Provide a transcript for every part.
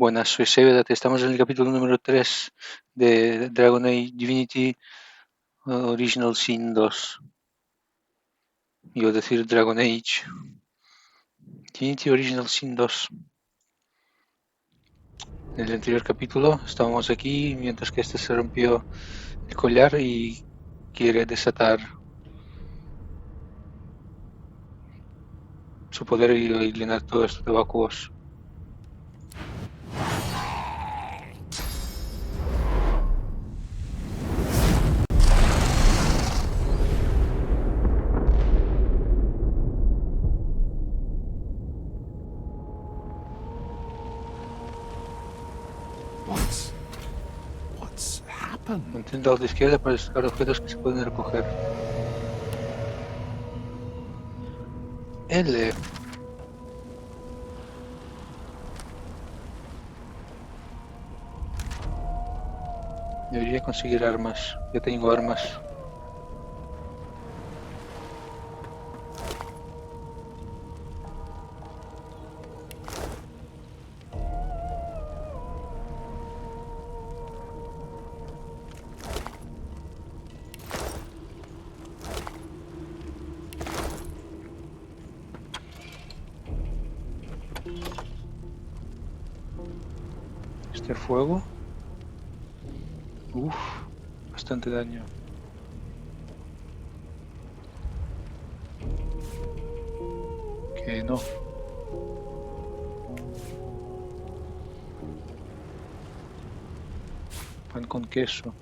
Buenas, soy Sevedat. Estamos en el capítulo número 3 de Dragon Age Divinity Original Sin 2. Iba a decir Dragon Age Divinity Original Sin 2. En el anterior capítulo estábamos aquí mientras que este se rompió el collar y quiere desatar su poder y llenar todo esto de vacuos. What's happened? Mantén a la izquierda para buscar objetos que se pueden recoger. L. Debería conseguir armas. Ya tengo armas. Este fuego. Uf, bastante daño. Que no. Pan con queso.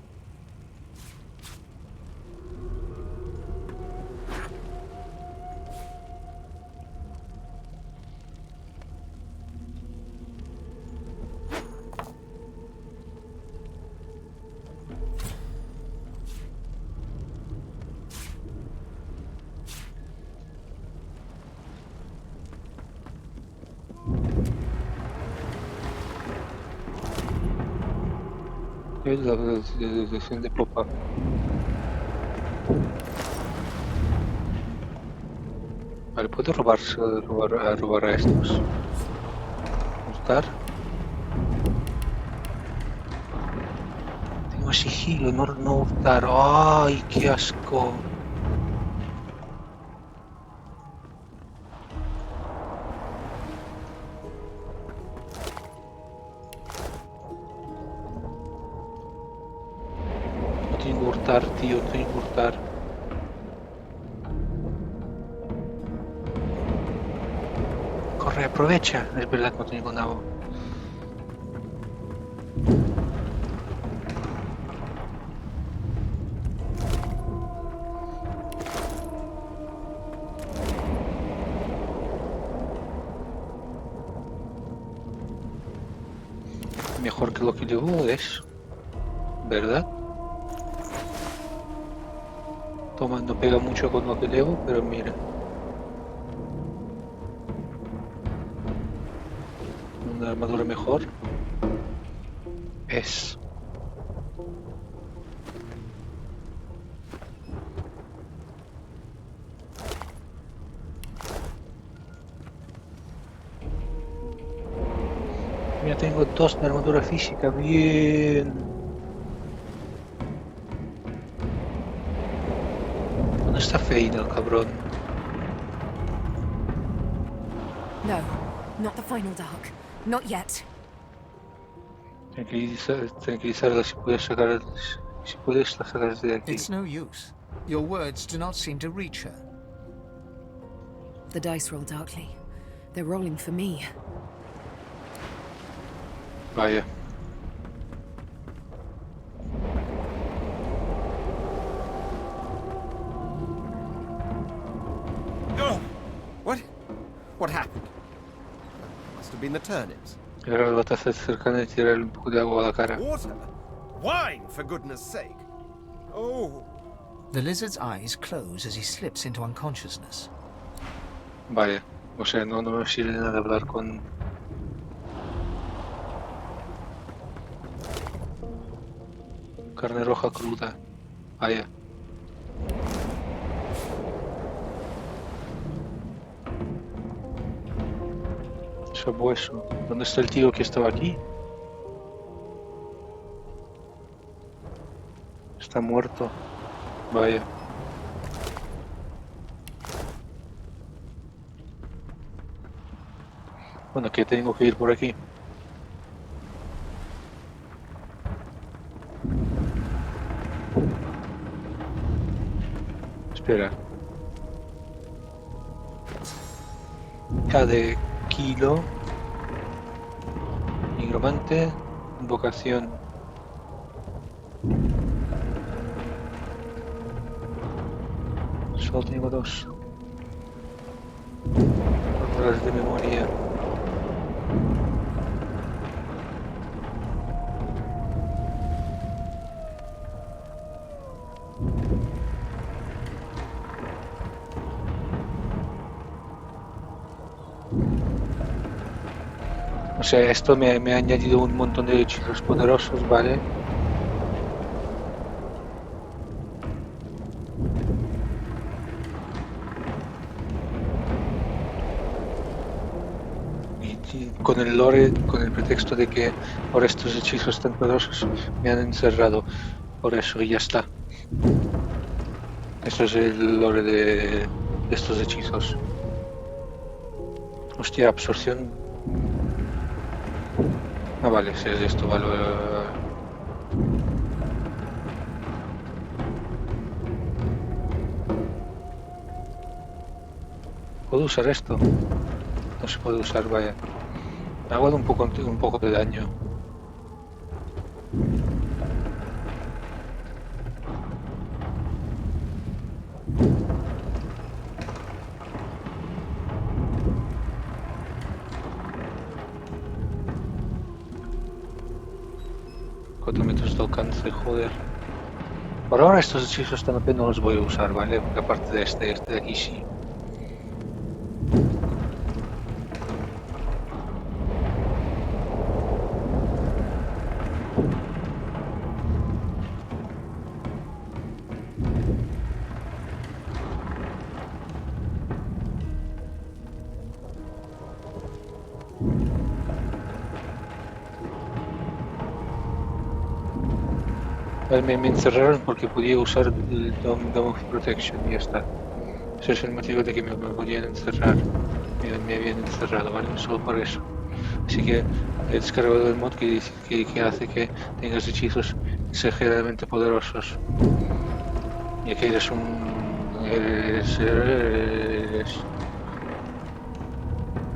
Es la dirección de popa. Vale, puedo robar a estos. Hurtar. Tengo sigilo, no hurtar. ¡Ay, qué asco! No tengo que hurtar, tío, no tengo que hurtar. Corre, aprovecha. Es verdad que no tengo nada. Mejor que lo que llevo es, ¿verdad? Toma, no pega mucho con lo que llevo, pero mira. Una armadura mejor. Es. Ya tengo 2 de armadura física, bien. ¿Dónde está Fade, el cabrón? No, not the final dark. Not yet. Tranquilizarla si puedes sacar, si puedes la sacas de aquí. It's no use. Your words do not seem to reach her. The dice roll darkly. They're rolling for me. Vaya. What happened? Must have been the turnips. Era la taza cercana y tirar un poco de agua a la cara. Water? Wine, for goodness sake. Oh. The lizard's eyes close as he slips into unconsciousness. Vaya. O sea, no me sirve de nada hablar con... Carne roja cruda. Vaya. Sabueso. ¿Dónde está el tío que estaba aquí? Está muerto. Vaya. Bueno, que tengo que ir por aquí. Espera. K de kilo. Nigromante. Invocación. Solo tengo 2. Fórmulas de memoria. O sea, esto me ha añadido un montón de hechizos poderosos, ¿vale? Y con el lore, con el pretexto de que ahora estos hechizos tan poderosos me han encerrado. Por eso, y ya está. Eso es el lore de estos hechizos. Hostia, absorción. Ah, vale, si es esto, vale. ¿Puedo usar esto? No se puede usar, vaya. Me ha dado un poco de daño. Cuatro metros de alcance, joder. Por ahora estos hechizos tan apenas no los voy a usar, ¿vale? Porque aparte de este de aquí sí. Me encerraron porque podía usar el Dome of Protection y ya está. Ese es el motivo de que me podían encerrar. Me habían encerrado, ¿vale? Solo por eso. Así que he descargado el mod que hace que tengas hechizos exageradamente poderosos. Y que eres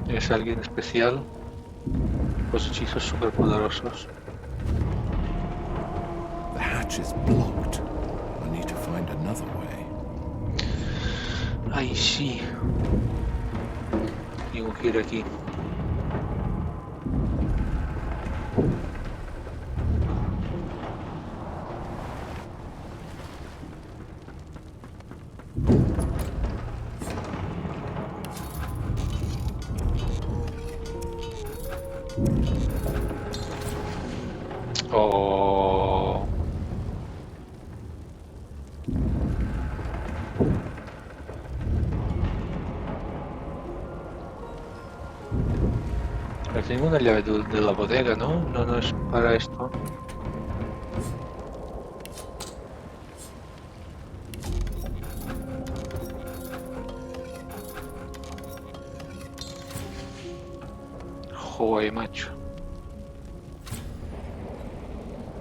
eres alguien especial. Pues hechizos súper poderosos. The hatch is blocked. I need to find another way. Ay, sí. Tengo que ir aquí. Oh. Pero tengo una llave de la bodega, ¿no? No, no es para esto. Joder, macho.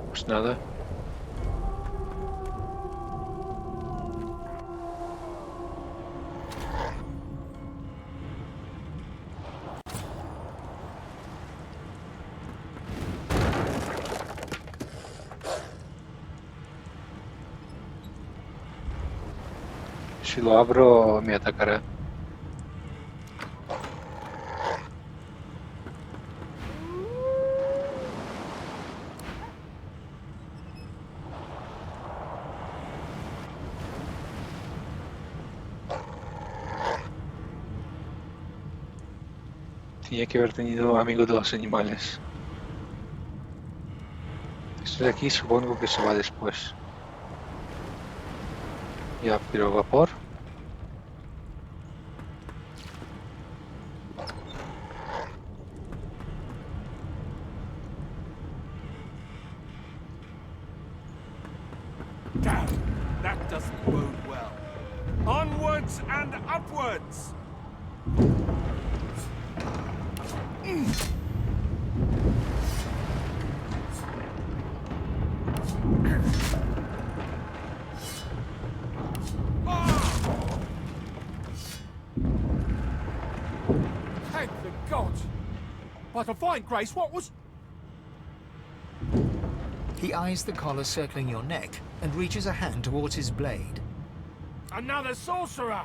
Pues nada. Si lo abro, me atacará. Tenía que haber tenido amigos de los animales. Esto de aquí supongo que se va después. Ya, pero vapor. doesn't bode well. Onwards and upwards! Thank the gods! By divine grace, what was... He eyes the collar circling your neck and reaches a hand towards his blade. Another sorcerer!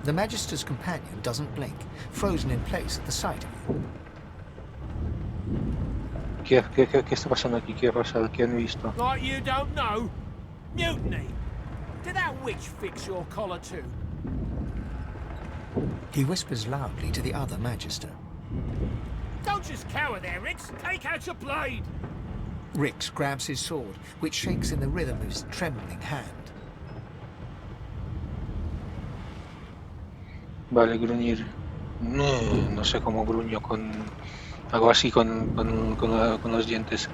The Magister's companion doesn't blink, frozen in place at the sight of you. ¿Qué está pasando aquí? ¿Qué ha pasado? ¿Qué han visto? Like you don't know? Mutiny! Did that witch fix your collar too? He whispers loudly to the other Magister. Don't just cower there, Rix! Take out your blade! Rix grabs his sword, which shakes in the rhythm of his trembling hand. Vale, gruñir. No sé cómo gruño con... Algo así con los dientes.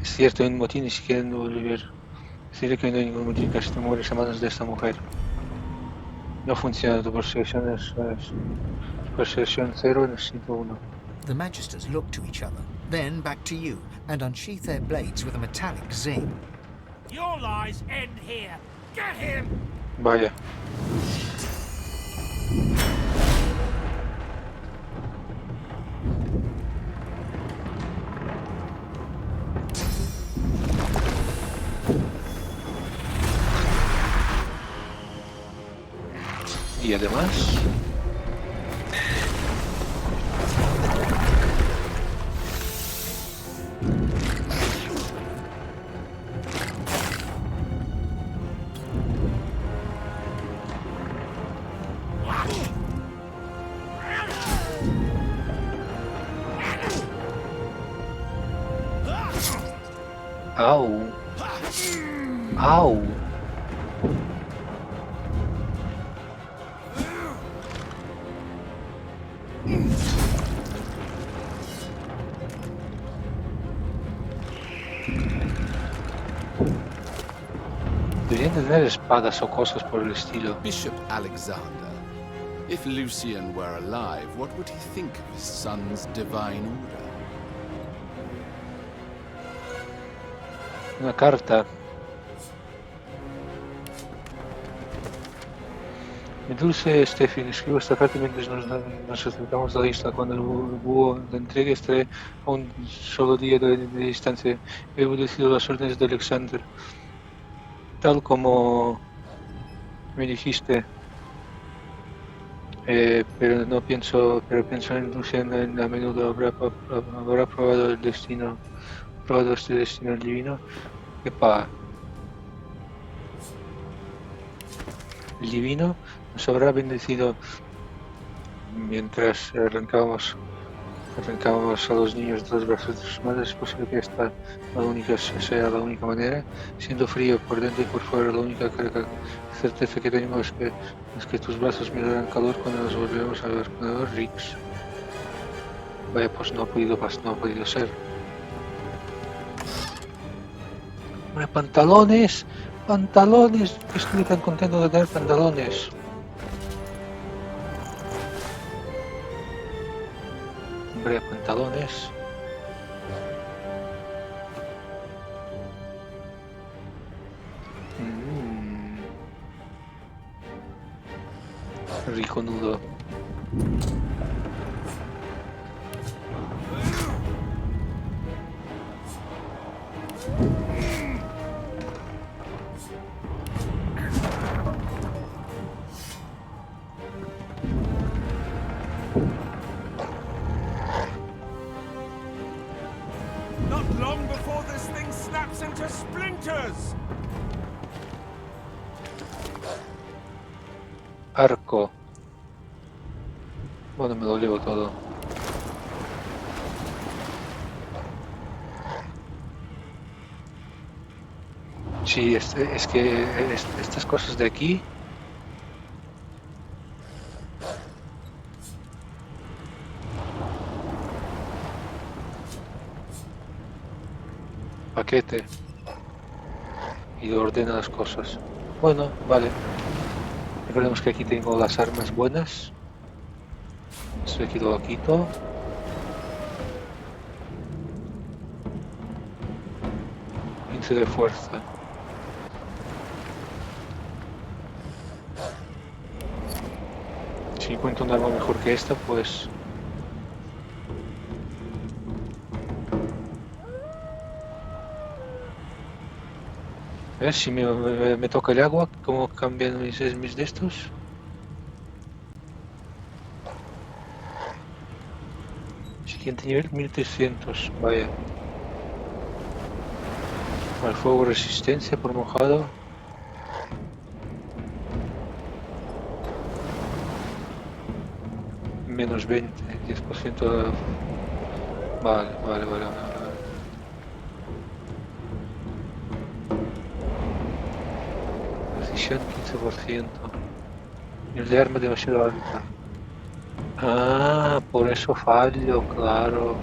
Es cierto, hay un motín y si quieren volver. Decirle que no hay ningún motín, casi te mueres a manos de esta mujer. No funciona, tu percepción es percepción 0, necesito 1. The Magisters look to each other, then back to you, and unsheath their blades with a metallic zing. Your lies end here! Get him! Vaya. Y además... Au. Au. Deberían tener espadas o cosas por el estilo. Bishop Alexander. If Lucian were alive, what would he think of his son's divine order? Una carta. Mi dulce Steffi, escribo esta carta mientras nos acercamos a la isla. Cuando el búho la entregue estaré a un solo día de distancia. He obedecido las órdenes de Alexander. Tal como me dijiste. Pero pienso en Lucian a menudo. Habrá probado este destino divino. Epa. El divino nos habrá bendecido mientras arrancábamos a los niños de los brazos de sus madres. Es posible que esta sea la única manera. Siendo frío por dentro y por fuera, la única certeza que tenemos es que tus brazos me darán calor cuando nos volvemos a ver con el Rix. Vaya, pues no ha podido ser. Hombre, pantalones. Estoy tan contento de tener pantalones. Hombre, pantalones. Rico nudo. Not long before this thing snaps into splinters! Arco. Bueno, me lo llevo todo. Sí, es que estas cosas de aquí. Paquete. y ordena las cosas. Bueno, vale. Recordemos que aquí tengo las armas buenas. Esto aquí lo quito. Índice de fuerza. Si encuentro un arma mejor que esta, pues... ¿Ves? Si me toca el agua, ¿cómo cambian mis de estos? Siguiente nivel, 1300. Vaya. Al fuego resistencia por mojado. Menos 20, 10% de... Vale. Precisión 15%. Nivel de arma demasiado alta. Ah, por eso fallo, claro.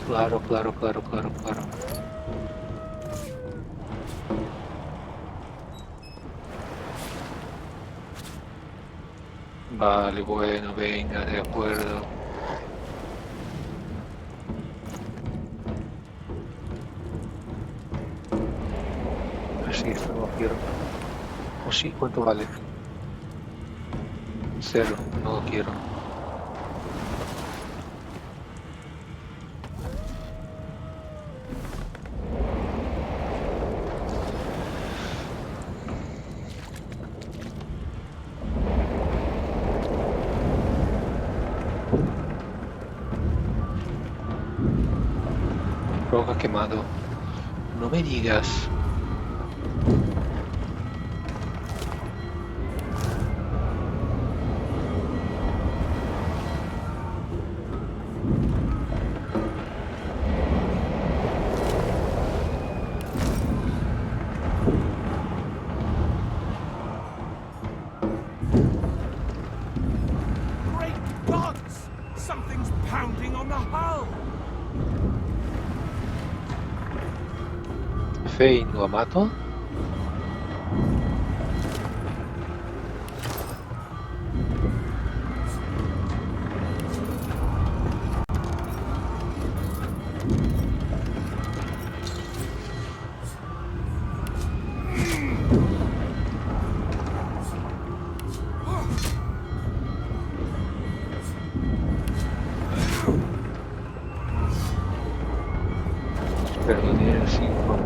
Claro. Vale, bueno, venga, de acuerdo. Así, esto no lo quiero. O sí, ¿cuánto vale? 0, no lo quiero. Roca quemado. No me digas. Great gods! Something's pounding on the hull! Fein, ¿lo mato? Espero nivel 5.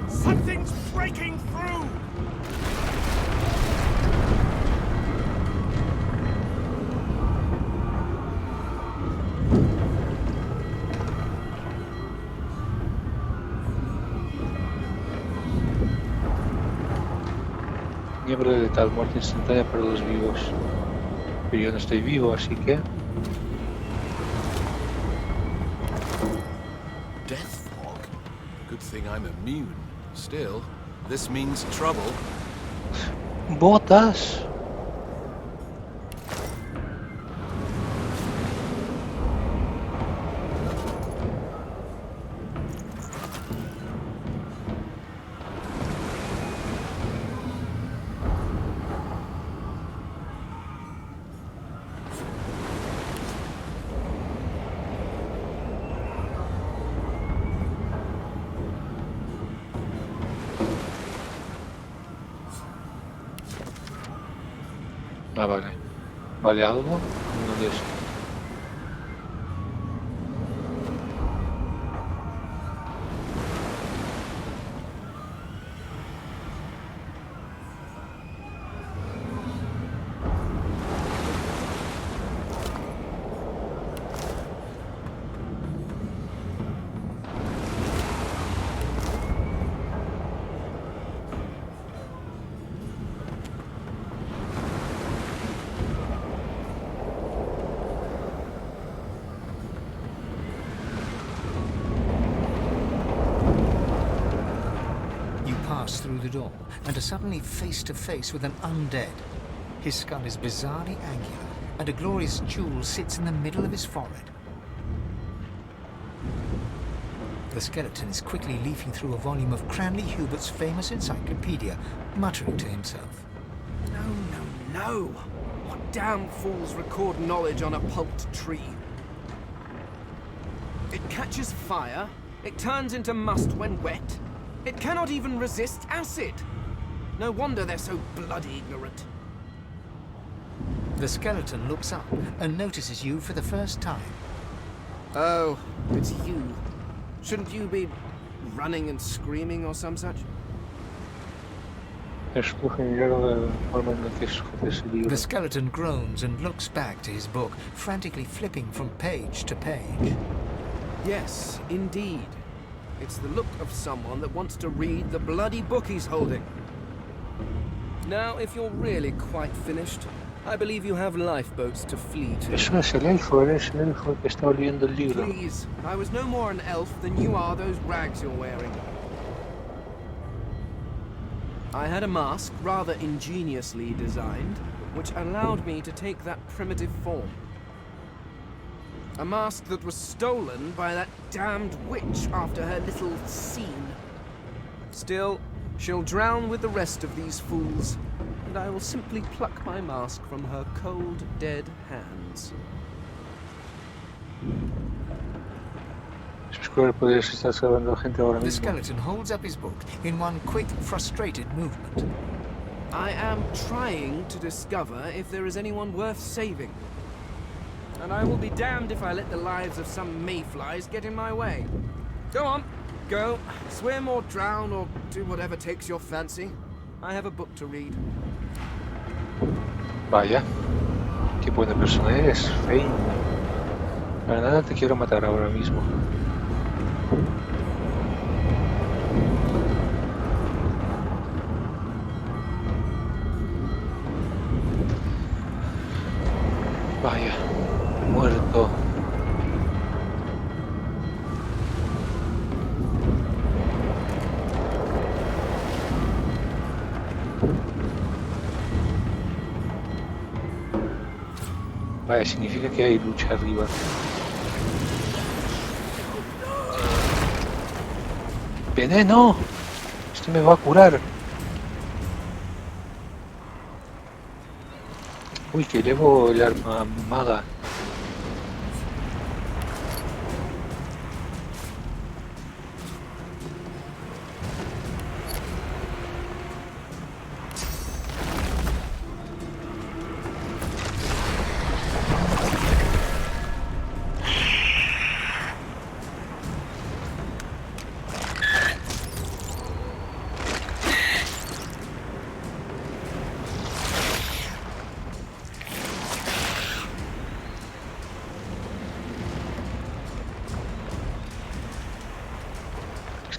Something's breaking through! Miembro de letal, muerte instantánea para los vivos. Pero yo no estoy vivo, así que... Death fog? Good thing I'm immune. Still, this means trouble. ¡Botas! Ah, vale. ¿Vale algo? Uno de estos. through the door and are suddenly face to face with an undead. His skull is bizarrely angular, and a glorious jewel sits in the middle of his forehead. The skeleton is quickly leafing through a volume of Cranley Hubert's famous encyclopedia, muttering to himself. No. What damn fools record knowledge on a pulped tree? It catches fire, it turns into must when wet, it cannot even resist acid. No wonder they're so bloody ignorant. The skeleton looks up and notices you for the first time. Oh, it's you. Shouldn't you be running and screaming or some such? The skeleton groans and looks back to his book, frantically flipping from page to page. Yes, indeed. It's the look of someone that wants to read the bloody book he's holding. Now, if you're really quite finished, I believe you have lifeboats to flee to. Eso es el elfo, eres el elfo que está leyendo el libro. Please, I was no more an elf than you are those rags you're wearing. I had a mask, rather ingeniously designed, which allowed me to take that primitive form. A mask that was stolen by that damned witch after her little scene. Still, she'll drown with the rest of these fools, and I will simply pluck my mask from her cold, dead hands. The skeleton holds up his book in one quick, frustrated movement. I am trying to discover if there is anyone worth saving. And I will be damned if I let the lives of some mayflies get in my way. Go on, go. Swim or drown or do whatever takes your fancy. I have a book to read. Vaya, qué buena persona eres, Fane. Para nada te quiero matar ahora mismo. Vaya, muerto. Vaya, significa que hay lucha arriba. ¡Veneno! Esto me va a curar. Uy, que llevo el arma maga.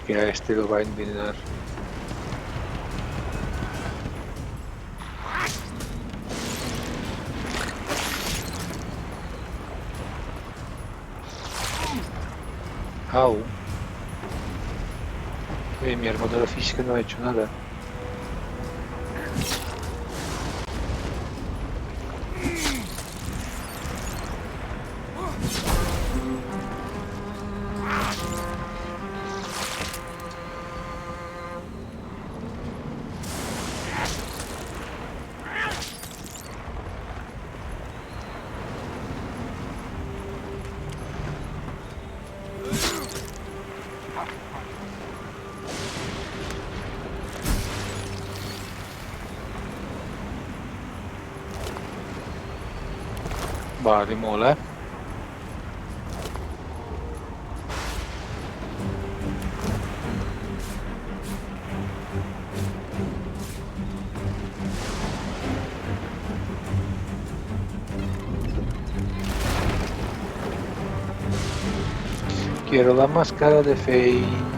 Que a este lo va a envenenar. Au. Mi armadura física no ha hecho nada. Vale, mola. Quiero la máscara de Fane.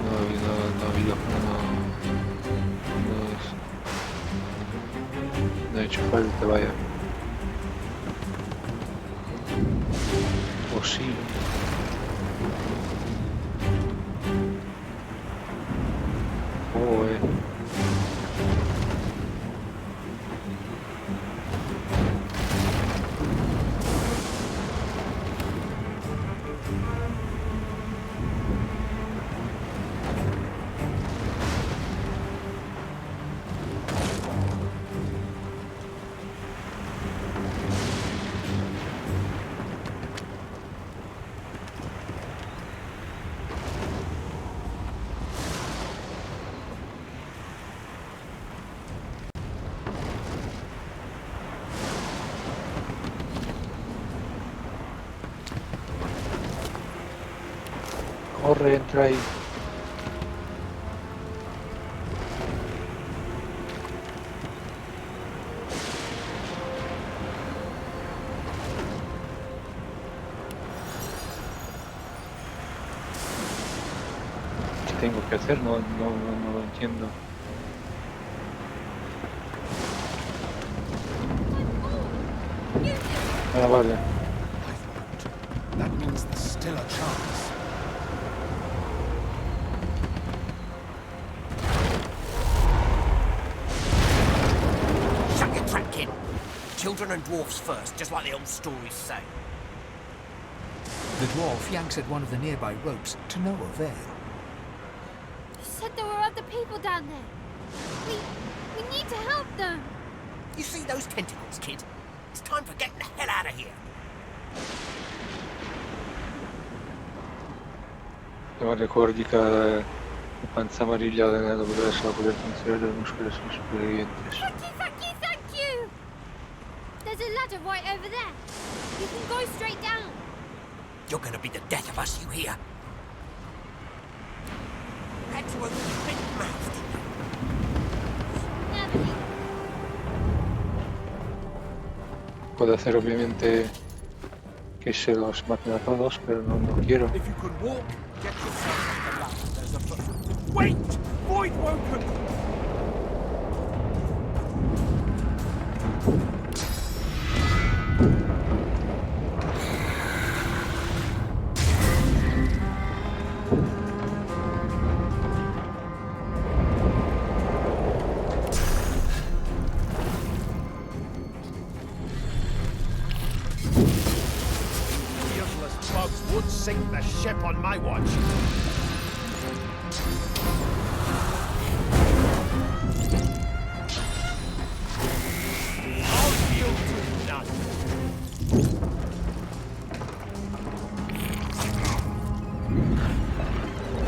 no ha habido, no ha hecho falta, vaya. O sí. Corre, entra ahí. ¿Qué tengo que hacer? No lo entiendo. Ah, vale. That means there's still a chance. Shut your trap, kid. Children and dwarfs first, just like the old stories say. The dwarf yanks at one of the nearby ropes to no avail. You said there were other people down there. We need to help them. You see those tentacles, kid? It's time for getting the hell out of here. No ricordi che panza amarigliata nella potesse la poter considerare le muscole sui supervivientes. Thank you! There's a ladder right over there. You can go straight down. You're gonna be the death of us, you hear? Had to open your big mouth, didn't you? Never. Puedo hacer obviamente que se los maten a todos, pero no quiero. If you can walk, get yourself up the ladder. There's a foot. Wait! Void Woken! Useless bugs would sink the ship on my watch. I'll yield to none.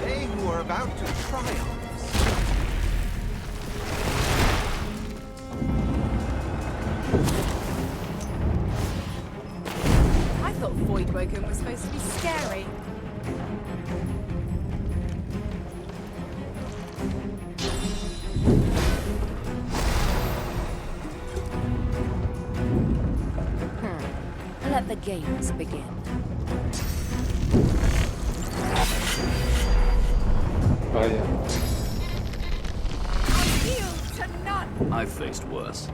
They who are about to triumph. I thought Void Woken was supposed to be scary. Let the games begin. Vaya. Yield to none! I've faced worse.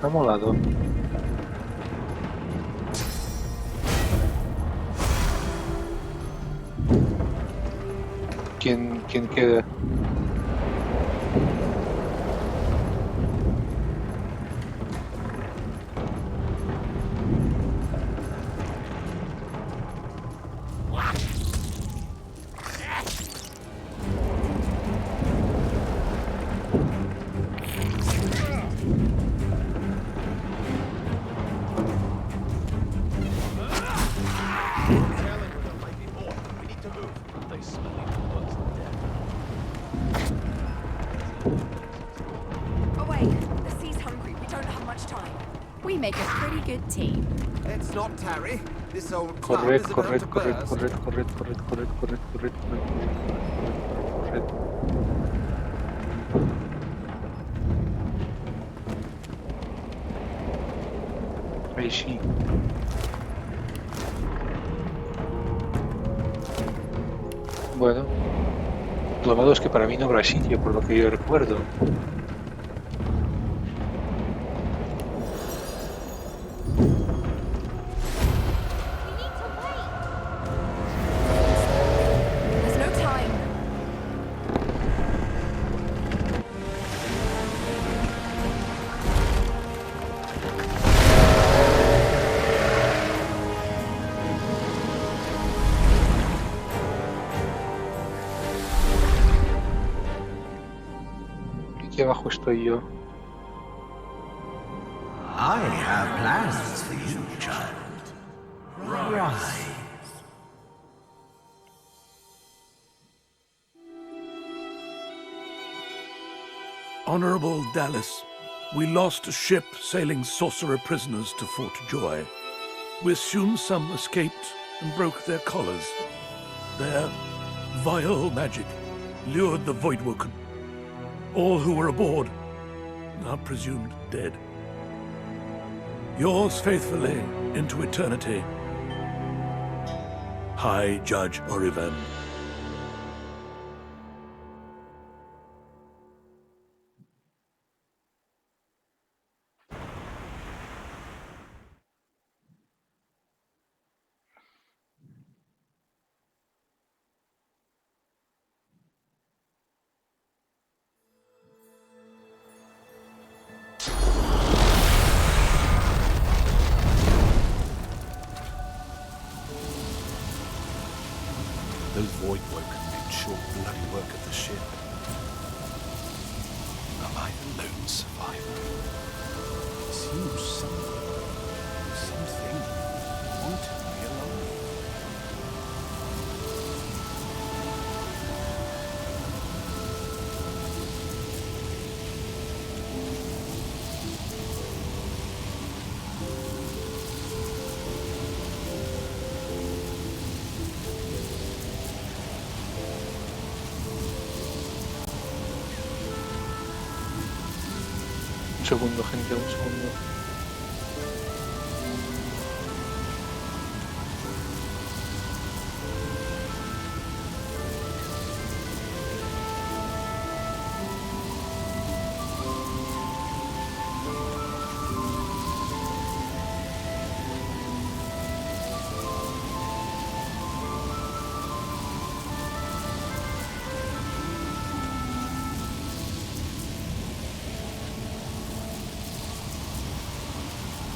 Ha molado. ¿Quién queda? Away! The sea's hungry. We don't have much time. We make a pretty good team. Let's not tarry. This old club Corred, is about corred, to corred, burst. corred, corred, corred, corred, corred, corred, corred. Ahí sí. Bueno, lo malo es que para mí no habrá sitio, por lo que yo recuerdo. We need to wait. There's no time. Aquí abajo estoy yo. I have plans for you, child. Rise. Honorable Dallas, we lost a ship sailing sorcerer prisoners to Fort Joy. We assume some escaped and broke their collars. Their vile magic lured the Voidwoken. All who were aboard are presumed dead. Yours faithfully into eternity, High Judge Oriven. Those Voidwoken made short bloody work of the ship. Am I the lone survivor? It seems something wanted me alive. Un segundo, gente, un segundo.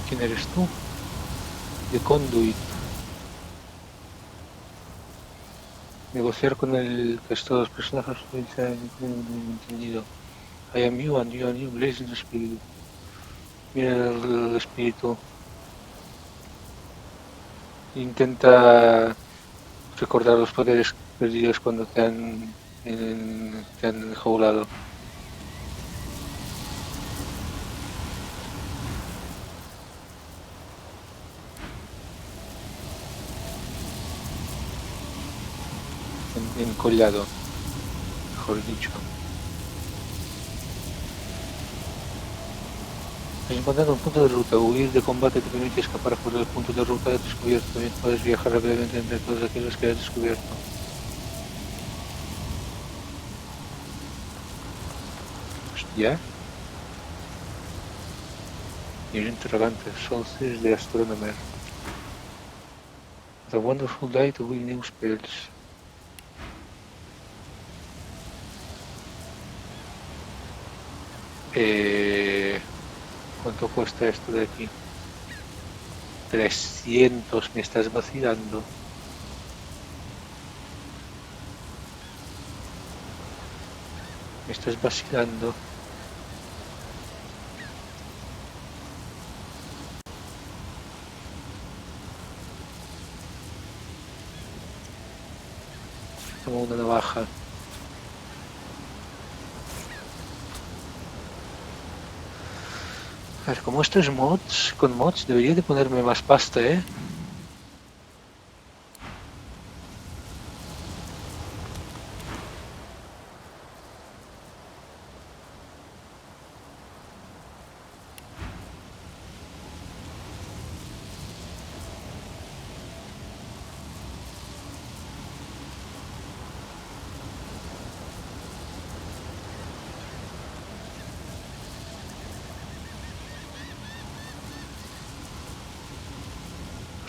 ¿Quién eres tú? The Conduit. Negociar con el resto de los personajes entendido. I am you and you are you, blazing the spirit. Mira el espíritu. Intenta recordar los poderes perdidos cuando te han enjaulado. Encollado, mejor dicho. Has encontrado un punto de ruta. Huir de combate te permite escapar por el punto de ruta descubierto. También puedes viajar rápidamente entre todos aquellos que has descubierto. Hostia. Y un interrogante. Solstice de Astronomer. The wonderful day to win new spells. ¿Cuánto cuesta esto de aquí? 300, me estás vacilando. Me estás vacilando. Toma una navaja. A ver, como esto es mods, con mods debería de ponerme más pasta, ¿eh?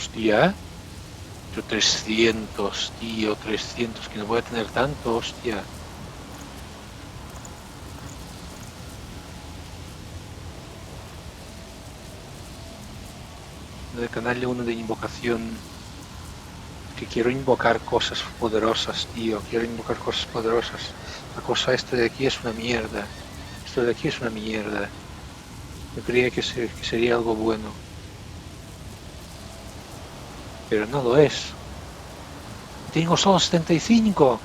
Hostia. Yo 300, tío, 300, que no voy a tener tanto, hostia. Uno de canal y uno de invocación. Que quiero invocar cosas poderosas, tío. Quiero invocar cosas poderosas. La cosa esta de aquí es una mierda. Esto de aquí es una mierda. Yo creía que sería algo bueno. Pero no lo es. Tengo solo 75.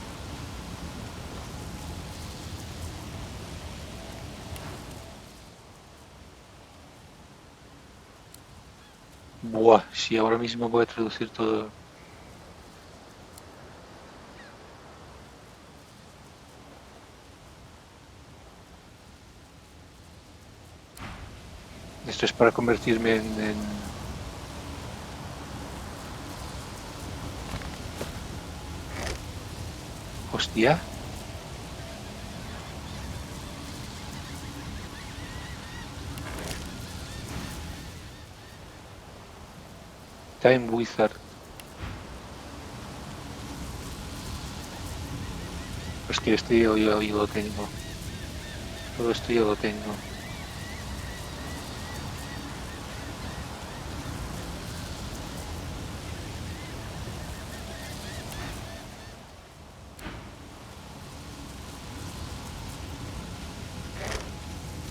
Buah, si ahora mismo voy a traducir todo. Esto es para convertirme en... Hostia. Time Wizard. Pues que esto yo lo tengo. Todo esto yo lo tengo.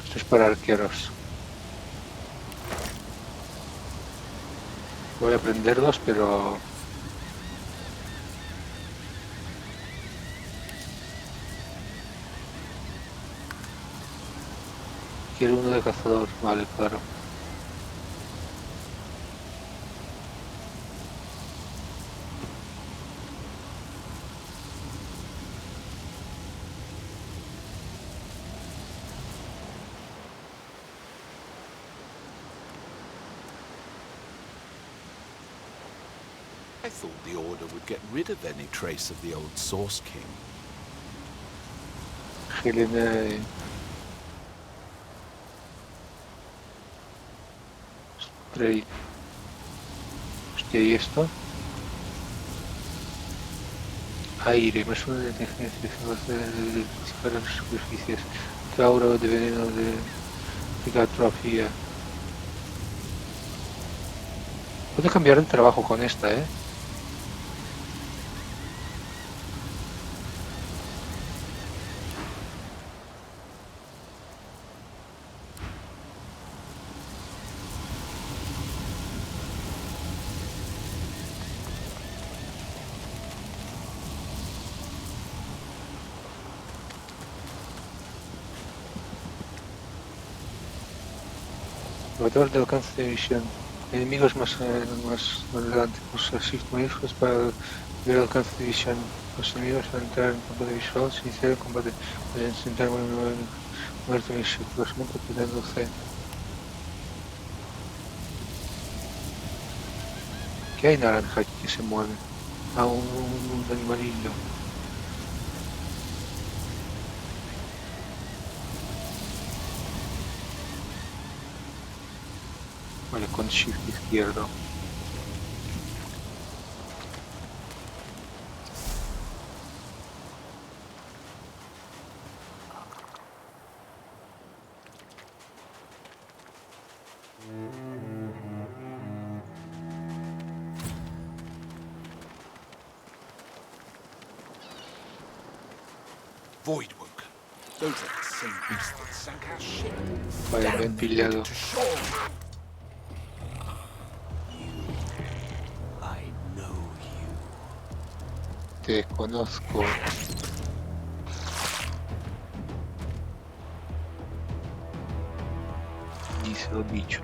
Esto es para arqueros. Voy a aprenderlos, pero... Quiero uno de cazador, vale, claro. I thought the Order would get rid of any trace of the old Source King. Helena... Trade. Hostia, ¿y esto? Aire, más uno de inteligencia, de disparar las superficies. Tauro de veneno de cicatrofía. Puedo cambiar el trabajo con esta, ¿eh? Elevador de alcance de visión. Enemigos más adelante. Usa Shift mayúsculas para ver el alcance de visión. Los enemigos al entrar en combate visual se iniciar el combate. Pueden intentar moverte en Shift. Los nunca apretando C. ¿Qué hay naranja aquí que se mueve? Ah, un animalillo. Vale, con Shift izquierdo. Voidwoke. Those are the same beasts that sank our ship. Vale, me he pillado. To shore. I know you. Te conozco. Dice el bicho.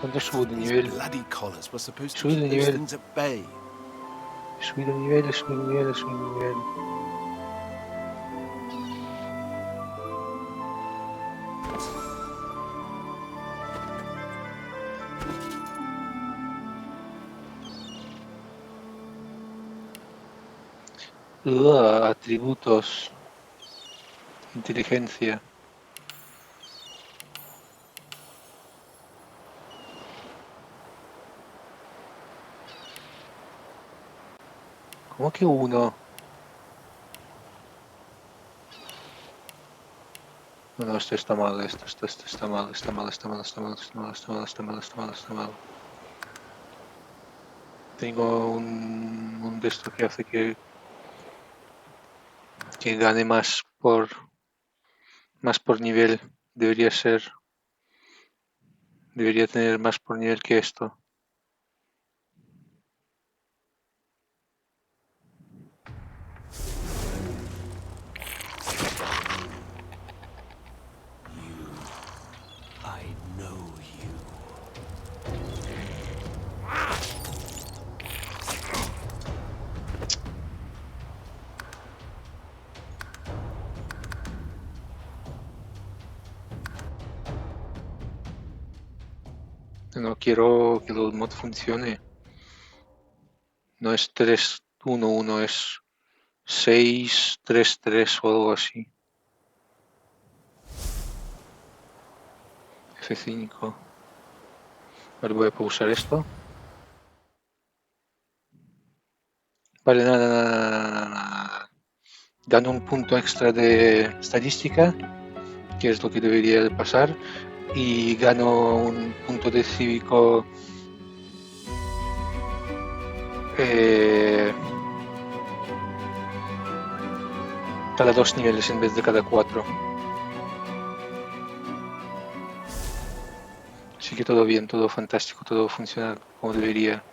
¿Cuándo subo de These nivel? bloody collars were supposed to Subí keep de those nivel. things at bay. Subí de nivel, subí de nivel, subí de nivel. Atributos. Inteligencia. ¿Cómo que uno? No, esto está mal, esto está mal, está mal, está mal, está mal, está mal, está mal, está mal, está mal, está mal. Tengo un de esto que hace que gane más por nivel. Debería tener más por nivel que esto. I know you. No quiero que el mod funcione. No es 3-1-1, es 6-3-3 o algo así. F5. Vale, voy a pausar esto. Vale, nada. Gano un punto extra de estadística, que es lo que debería de pasar, y gano un punto de cívico cada 2 niveles en vez de cada 4. Así que todo bien, todo fantástico, todo funciona como debería.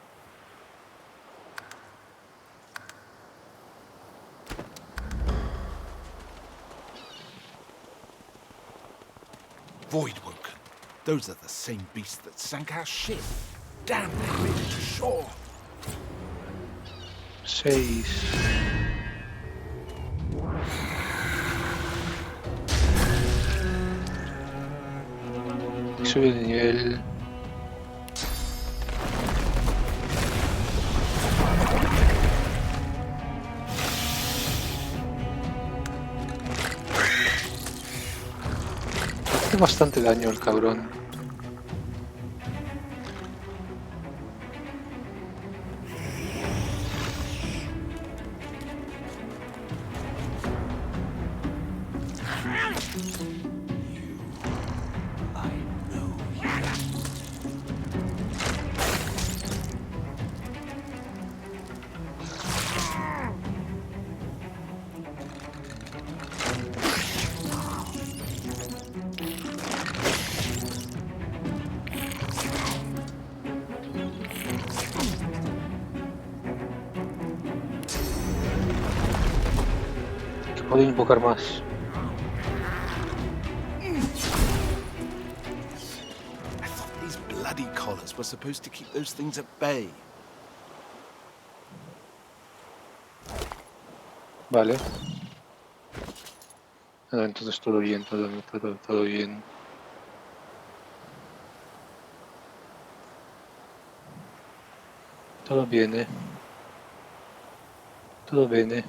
Voidwoken. Those are the same beasts that sank our ship. Damn, they made it to shore. 6. Sube de nivel. Hace bastante daño el cabrón. Que puedo invocar más. I thought these bloody collars were supposed to keep those things at bay. Vale. Ah, entonces todo bien, todo bien. Todo viene. Todo bene.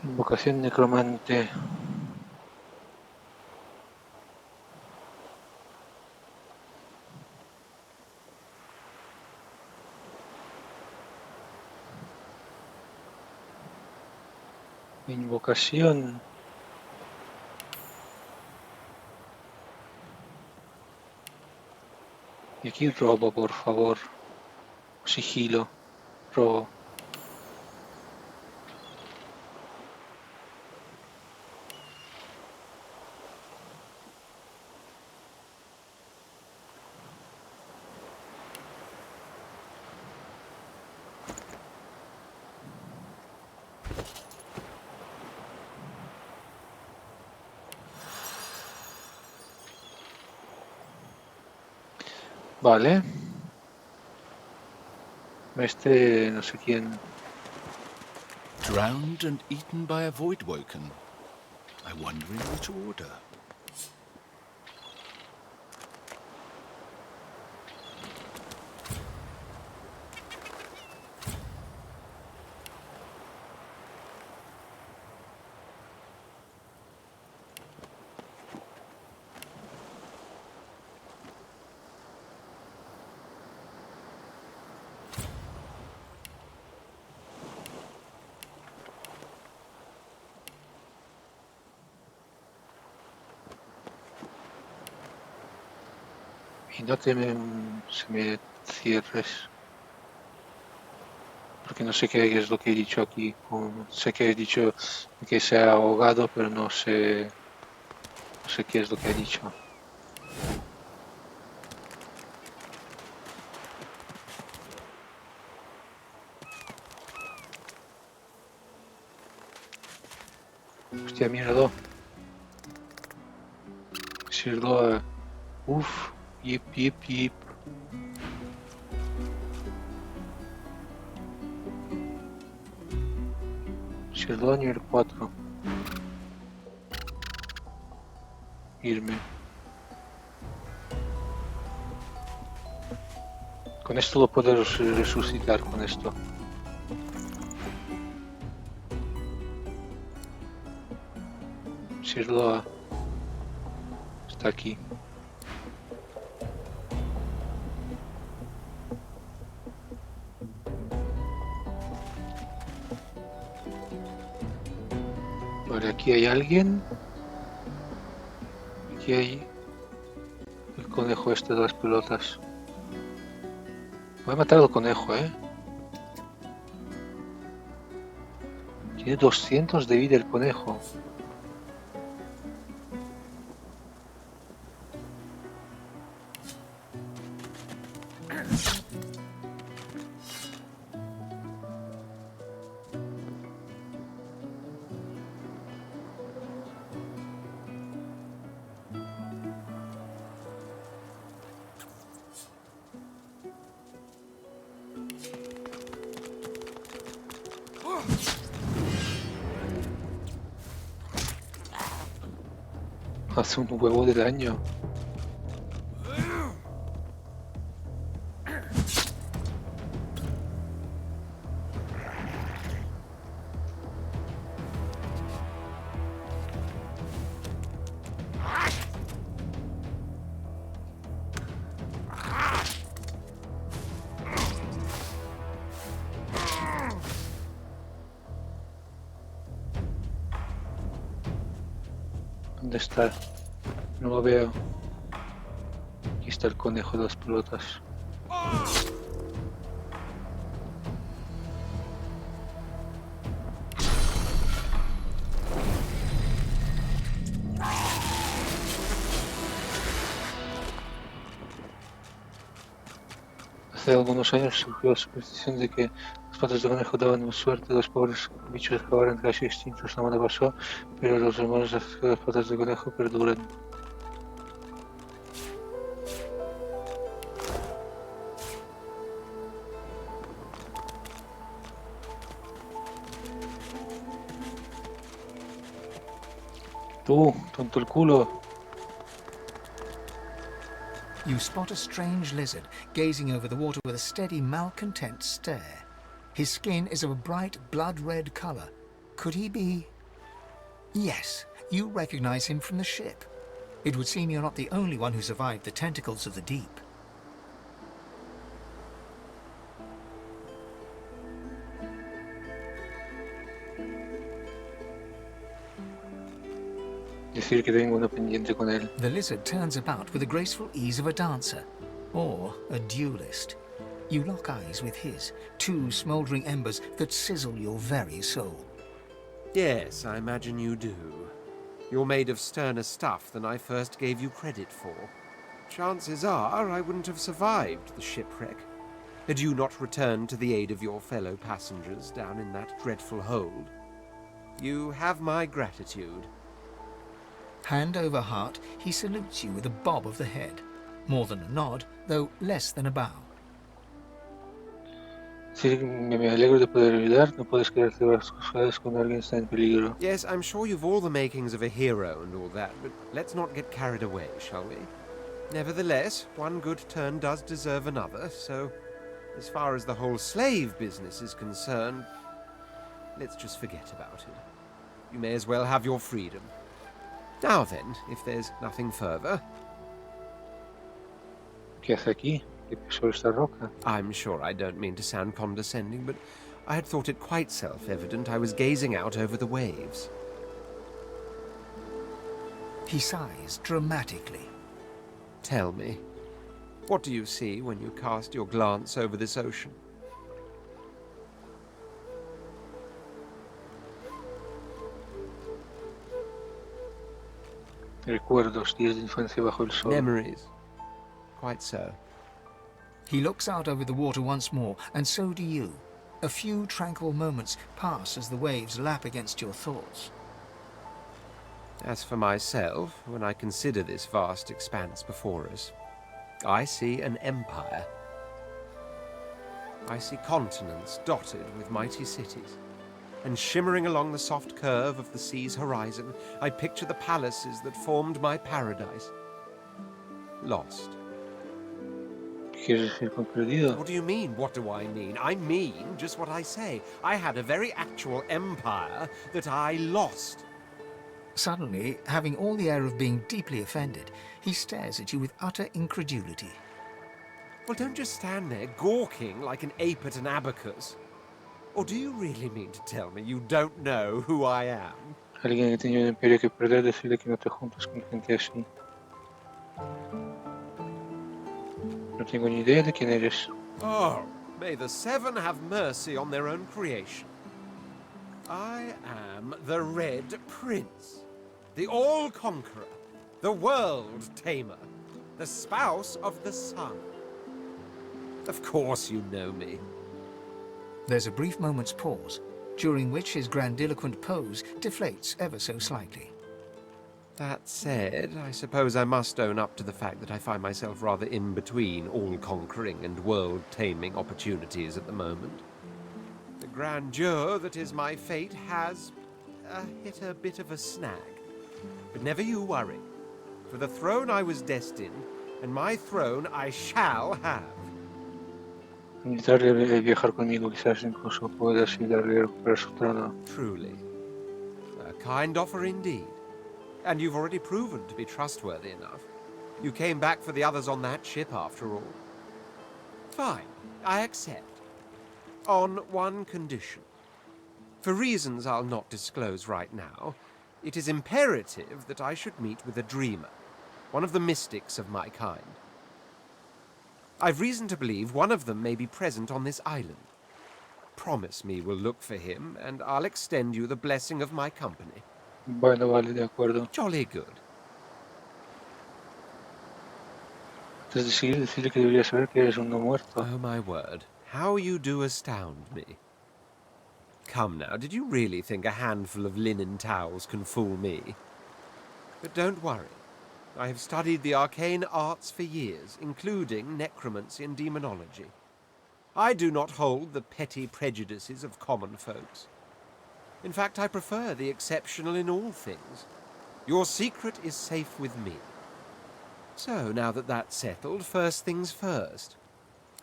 Invocación necromante. Invocación. Y aquí robo, por favor. Sigilo. Robo. Vale. Este no sé quién. Drowned and eaten by a voidwoken. I wonder in which order. Y no se me cierres. Porque no sé qué es lo que he dicho aquí. Sé que he dicho que se ha ahogado, pero no sé qué es lo que he dicho. Hostia, míralo. Sirlo. Uf. Yip, yip, yip. Sirlo a nivel 4. Irme. Con esto lo puedo resucitar con esto. Sirlo está aquí. Vale, aquí hay alguien. Aquí hay el conejo este de las pelotas. Voy a matar al conejo, ¿eh? Tiene 200 de vida el conejo. Hace un huevo de daño. ¿Dónde está? No lo veo. Aquí está el conejo de las pelotas. Hace algunos años surgió la superstición de que las patas de conejo daban suerte. Los pobres bichos acabaron casi extintos. La moda pasó, pero los hermanos hacen que las patas de conejo perduren. Tú, tonto el culo. You spot a strange lizard gazing over the water with a steady, malcontent stare. His skin is of a bright, blood-red color. Could he be... Yes, you recognize him from the ship. It would seem you're not the only one who survived the tentacles of the deep. Decir que tengo una pendiente con él. The lizard turns about with the graceful ease of a dancer, or a duelist. You lock eyes with his, two smouldering embers that sizzle your very soul. Yes, I imagine you do. You're made of sterner stuff than I first gave you credit for. Chances are I wouldn't have survived the shipwreck had you not returned to the aid of your fellow passengers down in that dreadful hold. You have my gratitude. Hand over heart, he salutes you with a bob of the head. More than a nod, though less than a bow. Sí, me alegro de poder ayudar. No puedes quedarte de las cosas cuando alguien está en peligro. Yes, I'm sure you've all the makings of a hero and all that, but let's not get carried away, shall we? Nevertheless, one good turn does deserve another, so as far as the whole slave business is concerned, let's just forget about it. You may as well have your freedom. Now then, if there's nothing further... ¿Qué hace aquí? ¿Qué sobre esta roca? I'm sure I don't mean to sound condescending, but I had thought it quite self-evident I was gazing out over the waves. He sighs dramatically. Tell me, what do you see when you cast your glance over this ocean? Recuerdos, días de infancia bajo el sol. Memories. Quite so. He looks out over the water once more, and so do you. A few tranquil moments pass as the waves lap against your thoughts. As for myself, when I consider this vast expanse before us, I see an empire. I see continents dotted with mighty cities, and shimmering along the soft curve of the sea's horizon, I picture the palaces that formed my paradise. Lost. ¿Quieres decir con perdido? What do you mean, what do I mean? I mean just what I say. I had a very actual empire that I lost. Suddenly, having all the air of being deeply offended, he stares at you with utter incredulity. Well, don't just stand there gawking like an ape at an abacus. Or do you really mean to tell me you don't know who I am? Alguien que tenía un imperio que perder, decirle que no te juntas con gente así. No tengo ni idea de quién eres. Oh, may the seven have mercy on their own creation. I am the Red Prince, the All-Conqueror, the World-Tamer, the spouse of the sun. Of course you know me. There's a brief moment's pause, during which his grandiloquent pose deflates ever so slightly. That said, I suppose I must own up to the fact that I find myself rather in between all-conquering and world-taming opportunities at the moment. The grandeur that is my fate has hit a bit of a snag. But never you worry. For the throne I was destined, and my throne I shall have. Invitarle a viajar conmigo, quizás incluso pueda ayudarle a recuperar su trono. Truly. A kind offer indeed. And you've already proven to be trustworthy enough. You came back for the others on that ship, after all. Fine, I accept. On one condition. For reasons I'll not disclose right now, it is imperative that I should meet with a dreamer, one of the mystics of my kind. I've reason to believe one of them may be present on this island. Promise me we'll look for him, and I'll extend you the blessing of my company. Bueno, vale, de acuerdo. Jolly good. Antes de seguir, decirle que debería saber que eres un no muerto. Oh, my word. How you do astound me. Come now, did you really think a handful of linen towels can fool me? But don't worry. I have studied the arcane arts for years, including necromancy and demonology. I do not hold the petty prejudices of common folks. In fact, I prefer the exceptional in all things. Your secret is safe with me. So, now that that's settled, first things first.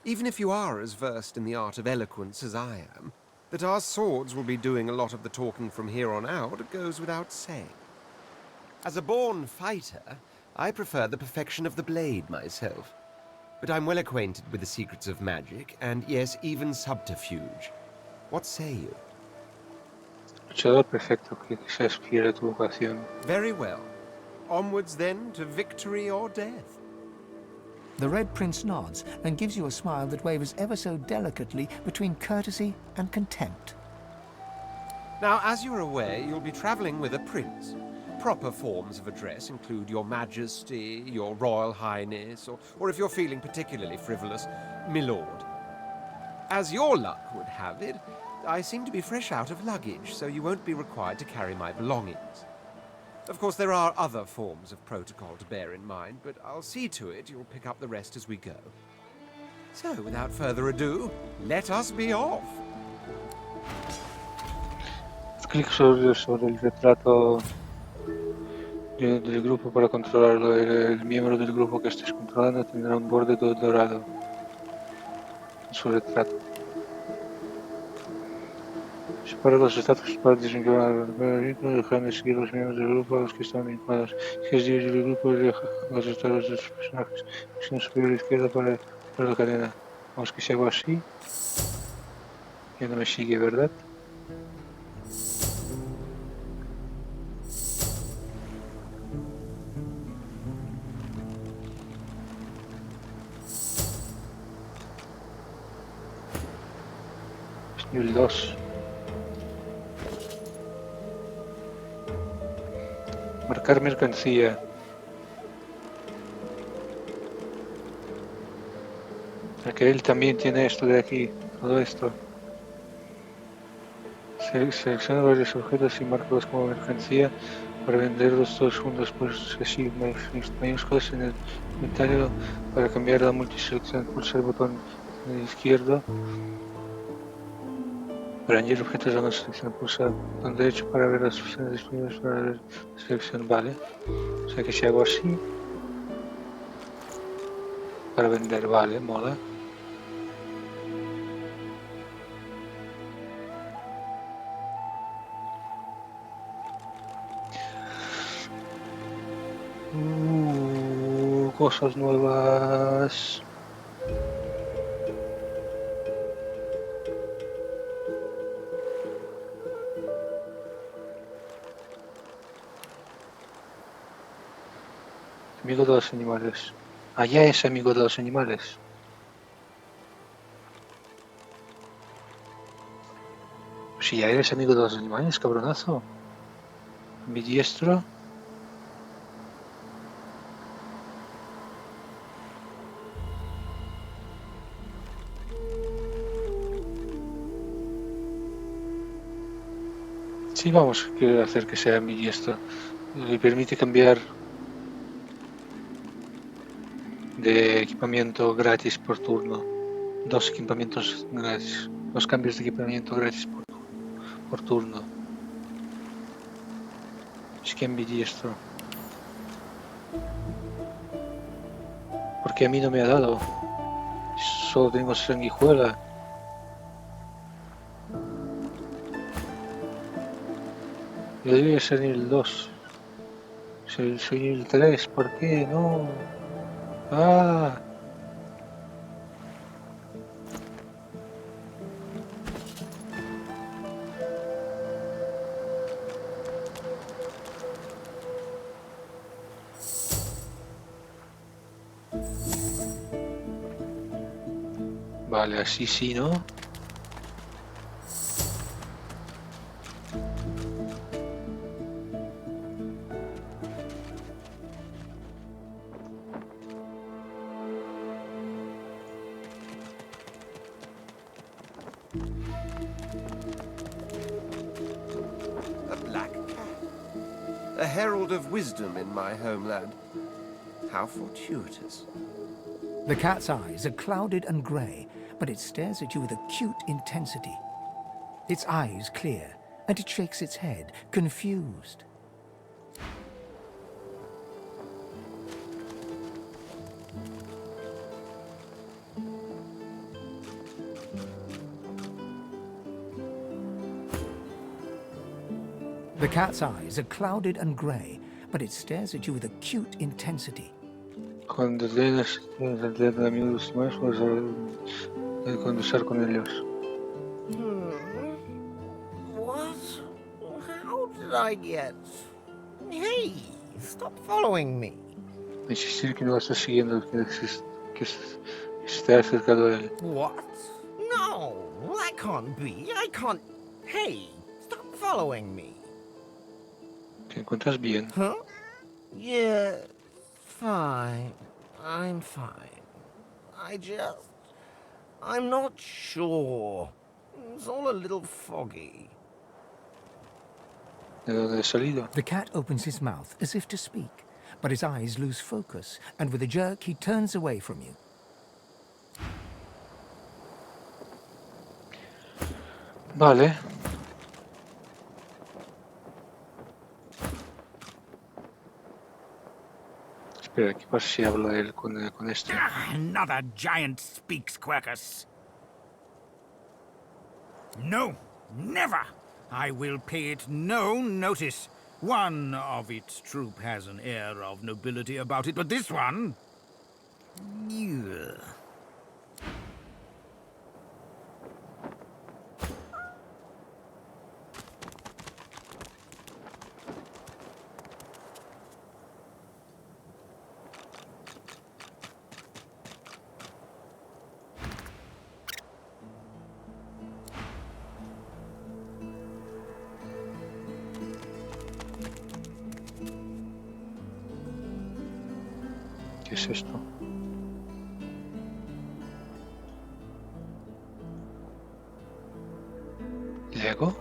Even if you are as versed in the art of eloquence as I am, that our swords will be doing a lot of the talking from here on out goes without saying. As a born fighter, I prefer the perfection of the blade myself. But I'm well acquainted with the secrets of magic, and yes, even subterfuge. What say you? Luchador perfecto que quizás pierda tu vocación. Very well. Onwards then to victory or death. The Red Prince nods and gives you a smile that wavers ever so delicately between courtesy and contempt. Now, as you're aware, you'll be traveling with a prince. Proper forms of address include Your Majesty, Your Royal Highness, or if you're feeling particularly frivolous, Milord. As your luck would have it, I seem to be fresh out of luggage, so you won't be required to carry my belongings. Of course, there are other forms of protocol to bear in mind, but I'll see to it you'll pick up the rest as we go. So, without further ado, let us be off. Clic sobre el retrato del grupo para controlarlo. El miembro del grupo que estés controlando tendrá un borde dorado en su retrato. Separa los retratos para desintegrar el ritmo, dejando de seguir los miembros del grupo a los que están vinculados. Si quieres dividir el grupo, deja los retratos de los personajes. Presiona superior izquierda para la cadena. Vamos que si hago así, ya no me sigue, ¿verdad? Es nivel 2. Marcar mercancía. Porque él también tiene esto de aquí, todo esto. Selecciona varios objetos y márcalos como mercancía para venderlos todos juntos, pues así mayúsculas en el inventario. Para cambiar la multiselección, pulsa el botón izquierdo. Para añadir objetos a una selección, pulsa el botón derecho para ver las opciones disponibles para la selección. Vale. O sea que si hago así, para vender, vale, mola. Cosas nuevas. Amigo de los animales. Allá es amigo de los animales. Si ya eres amigo de los animales, cabronazo. Mi diestro. Sí, vamos a hacer que sea mi diestro. Le permite cambiar de equipamiento gratis por turno. 2 equipamientos gratis. 2 cambios de equipamiento gratis por turno. Es que ambidiestro. Porque a mí no me ha dado. Solo tengo sanguijuela. Yo debería ser nivel 2. Soy nivel 3. ¿Por qué? No. Ah. Vale, así sí, ¿no? A black cat. A herald of wisdom in my homeland. How fortuitous. The cat's eyes are clouded and grey, but it stares at you with acute intensity. Its eyes clear, and it shakes its head, confused. The cat's eyes are clouded and grey, but it stares at you with acute intensity. Cuando tienes el dedo de amigos más, puedes conversar con ellos. What? How did I get... Hey, stop following me. Insistir que no lo estás siguiendo, que esté acercado a él. What? No, that can't be. I can't... Hey, stop following me. ¿Te encuentras bien? Huh? Yeah, fine. I'm fine. I'm not sure. It's all a little foggy. de dónde he salido. The cat opens his mouth as if to speak, but his eyes lose focus, and with a jerk he turns away from you. Vale. Espera, ¿qué pasa si hablo él con este? Another giant speaks, Quercus. No, never. I will pay it no notice. One of its troop has an air of nobility about it, but this one... Ugh. ¿Qué es esto? ¿Lego?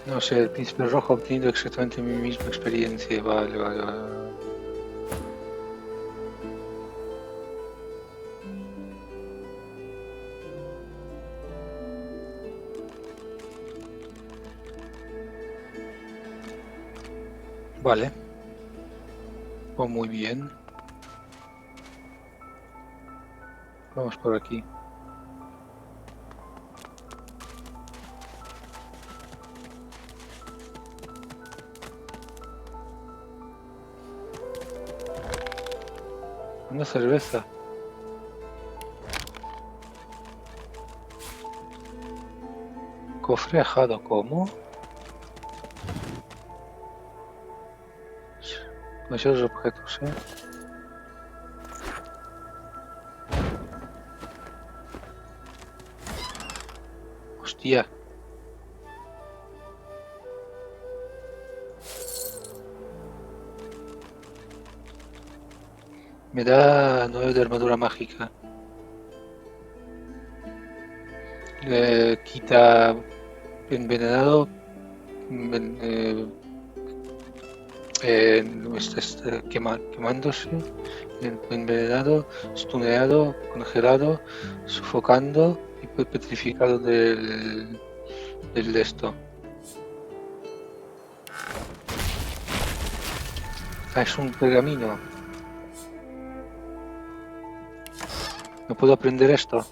No sé, el príncipe rojo ha obtenido exactamente mi misma experiencia. Vale, vale, vale. Vale. Pues muy bien. Vamos por aquí. Una cerveza. Cofre ajado, ¿cómo? Demasiados objetos, ¿eh? Hostia. Me da 9 de armadura mágica. Quita envenenado. Está quemándose. Envenenado, stuneado, congelado, sofocando y petrificado del de esto. Ah, es un pergamino. ¿No puedo aprender esto?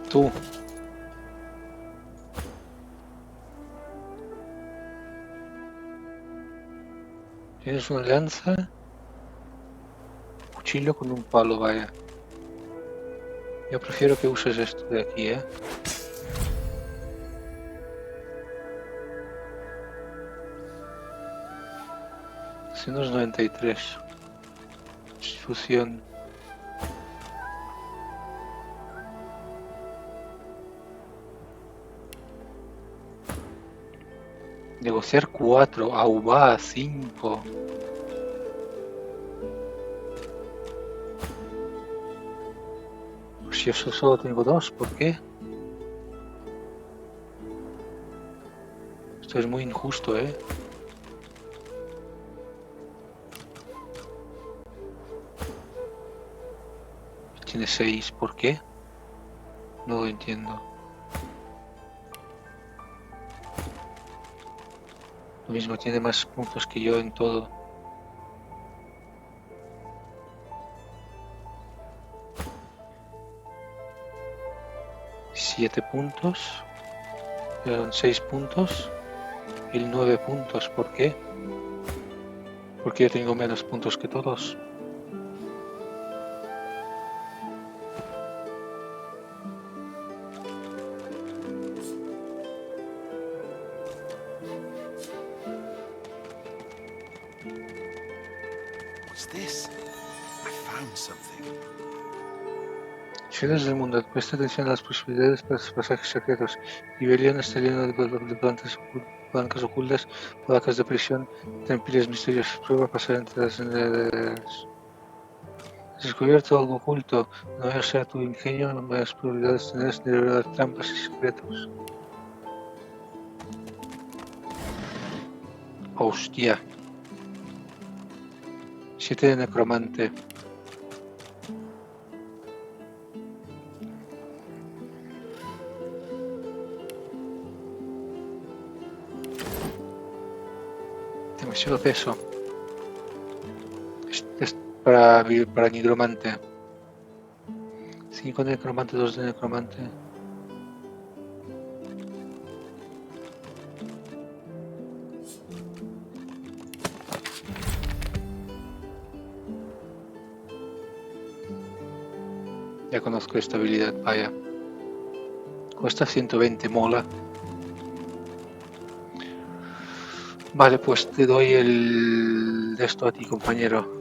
Tú. Tienes una lanza. Cuchillo con un palo, vaya. Yo prefiero que uses esto de aquí, ¿eh? 293. Fusión. Negociar 4, AUBA 5. Pues si yo solo tengo 2, ¿por qué? Esto es muy injusto, ¿eh? Tiene 6, ¿por qué? No lo entiendo. Lo mismo, tiene más puntos que yo en todo. Siete puntos. Eran 6 puntos. Y 9 puntos, ¿por qué? Porque yo tengo menos puntos que todos. Secciones del mundo. Presta atención a las posibilidades para los pasajes secretos. Iberion está lleno de blancas ocultas, placas de prisión, templarios misteriosos. Prueba a pasar entre las... Has descubierto algo oculto. No sea tu ingenio, más probabilidades tendrás de revelar trampas y secretos. Hostia. 7 de necromante. Demasiado peso. Es para nigromante. 5 de necromante, 2 de necromante. Ya conozco esta habilidad, vaya. Cuesta 120, mola. Vale, pues te doy el de esto a ti, compañero.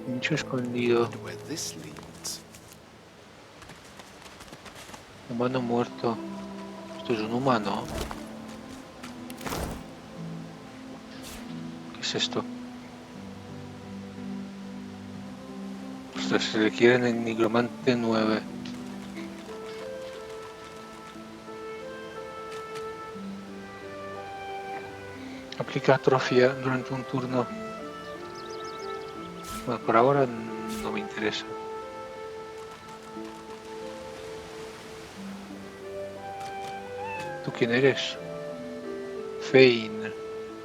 Nicho escondido. Where this leads. Humano muerto. Esto es un humano. ¿Qué es esto? Ostras, se requiere en nigromante 9. Aplica atrofia durante un turno. Bueno, por ahora no me interesa. ¿Tú quién eres? Fein.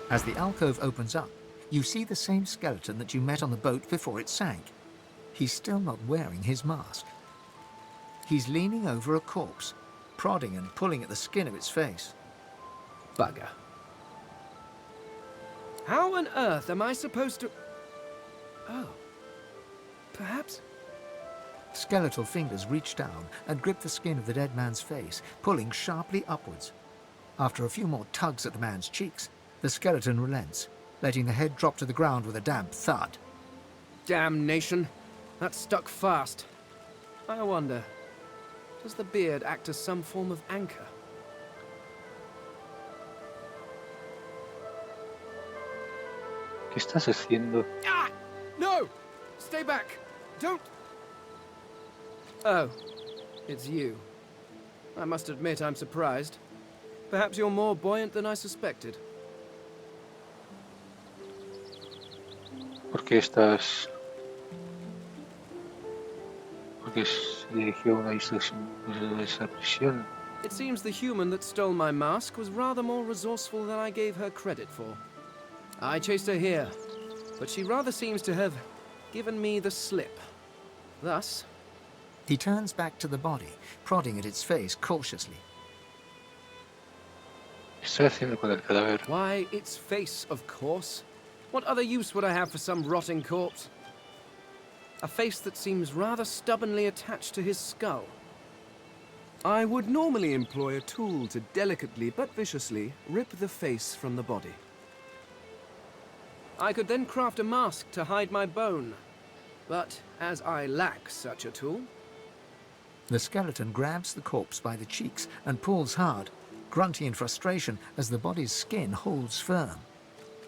As the alcove opens up, you see the same skeleton that you met on the boat before it sank. He's still not wearing his mask. He's leaning over a corpse, prodding and pulling at the skin of its face. Bugger. How on earth am I supposed to... Oh. Perhaps... Skeletal fingers reach down and grip the skin of the dead man's face, pulling sharply upwards. After a few more tugs at the man's cheeks, the skeleton relents, letting the head drop to the ground with a damp thud. Damnation. That stuck fast. I wonder, does the beard act as some form of anchor? ¿Qué estás haciendo? Ah! No! Stay back! Don't... Oh, it's you. I must admit I'm surprised. Perhaps you're more buoyant than I suspected. ¿Por qué estás...? Porque se dirigió a una isla de esa prisión. It seems the human that stole my mask was rather more resourceful than I gave her credit for. I chased her here, but she rather seems to have given me the slip. Thus... He turns back to the body, prodding at its face cautiously. ¿Qué estoy haciendo con el cadáver? Why, its face, of course. What other use would I have for some rotting corpse? A face that seems rather stubbornly attached to his skull. I would normally employ a tool to delicately but viciously rip the face from the body. I could then craft a mask to hide my bone. But as I lack such a tool... The skeleton grabs the corpse by the cheeks and pulls hard, grunting in frustration as the body's skin holds firm.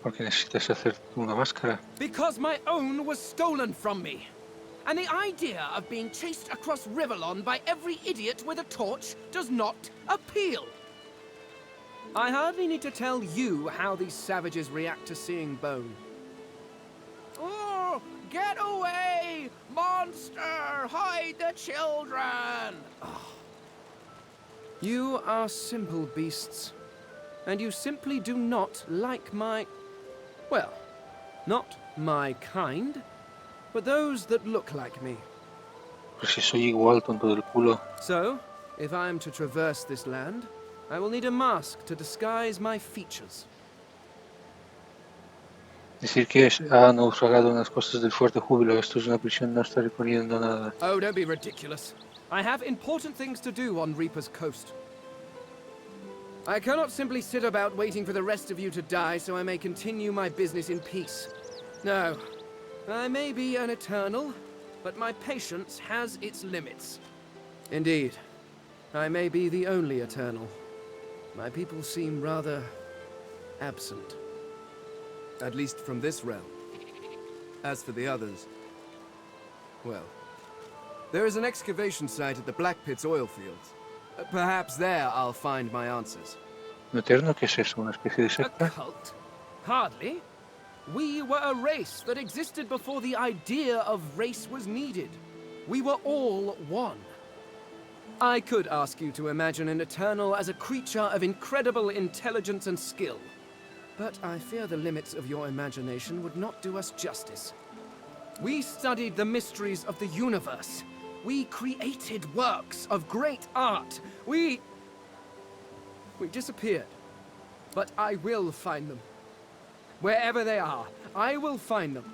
¿Por qué necesitas hacer una máscara? Because my own was stolen from me. And the idea of being chased across Rivellon by every idiot with a torch does not appeal. I hardly need to tell you how these savages react to seeing bone. Oh, get away! Monster! Hide the children! Oh. You are simple beasts. And you simply do not like my... Well, not my kind, but those that look like me. Pues si soy igual, tonto del culo. So, if I am to traverse this land, I will need a mask to disguise my features. Decir que han naufragado en las costas del Fuerte Júbilo. Esto es una prisión, no está recorriendo nada. Oh, don't be ridiculous. I have important things to do on Reaper's Coast. I cannot simply sit about waiting for the rest of you to die so I may continue my business in peace. No. I may be an eternal, but my patience has its limits. Indeed. I may be the only eternal. My people seem rather absent. At least from this realm. As for the others, well, there is an excavation site at the Black Pit's oil fields. Perhaps there I'll find my answers. ¿No eterno? ¿Qué es eso? ¿Una especie de A secta? cult? Hardly. We were a race that existed before the idea of race was needed. We were all one. I could ask you to imagine an Eternal as a creature of incredible intelligence and skill. But I fear the limits of your imagination would not do us justice. We studied the mysteries of the universe. We created works of great art. We disappeared. But I will find them. Wherever they are, I will find them.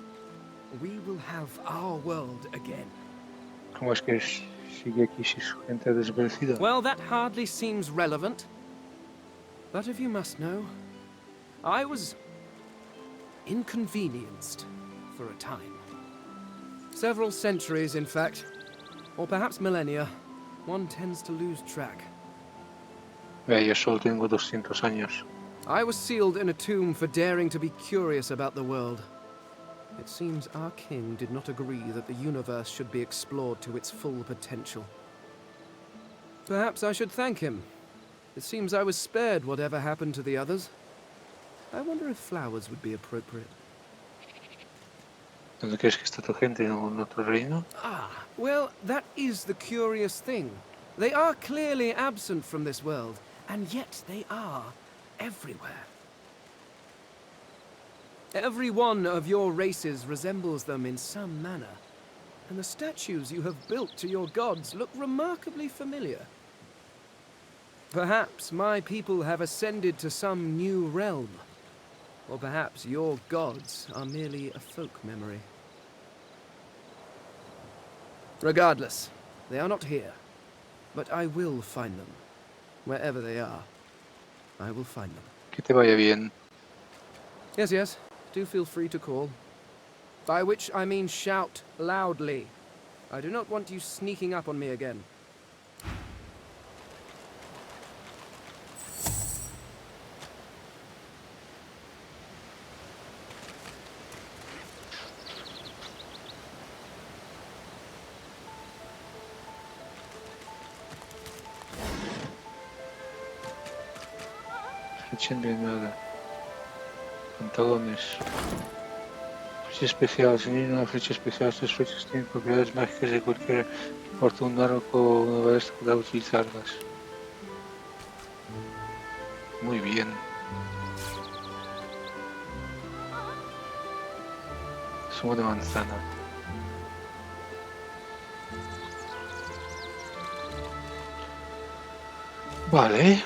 We will have our world again. ¿Cómo es que sigue aquí si su gente ha desaparecido? Well, that hardly seems relevant. But if you must know, I was inconvenienced for a time. Several centuries, in fact. Or perhaps millennia. One tends to lose track. Vea, yo solo tengo 200 años. I was sealed in a tomb for daring to be curious about the world. It seems our king did not agree that the universe should be explored to its full potential. Perhaps I should thank him. It seems I was spared whatever happened to the others. I wonder if flowers would be appropriate. ¿Dónde crees que está tu gente? ¿En otro reino? Ah, well, that is the curious thing. They are clearly absent from this world, and yet they are everywhere. Every one of your races resembles them in some manner, and the statues you have built to your gods look remarkably familiar. Perhaps my people have ascended to some new realm, or perhaps your gods are merely a folk memory. Regardless, they are not here, but I will find them. Wherever they are, I will find them. Que te vaya bien. Yes, yes. Do feel free to call. By which I mean shout loudly. I do not want you sneaking up on me again. Flecha envenenada. Pantalones. Flecha especial. Sin una flecha especial, estas flechas tienen propiedades mágicas de cualquier porta un arco o una ballesta podrá utilizarlas. Muy bien. Zumo de manzana. Vale.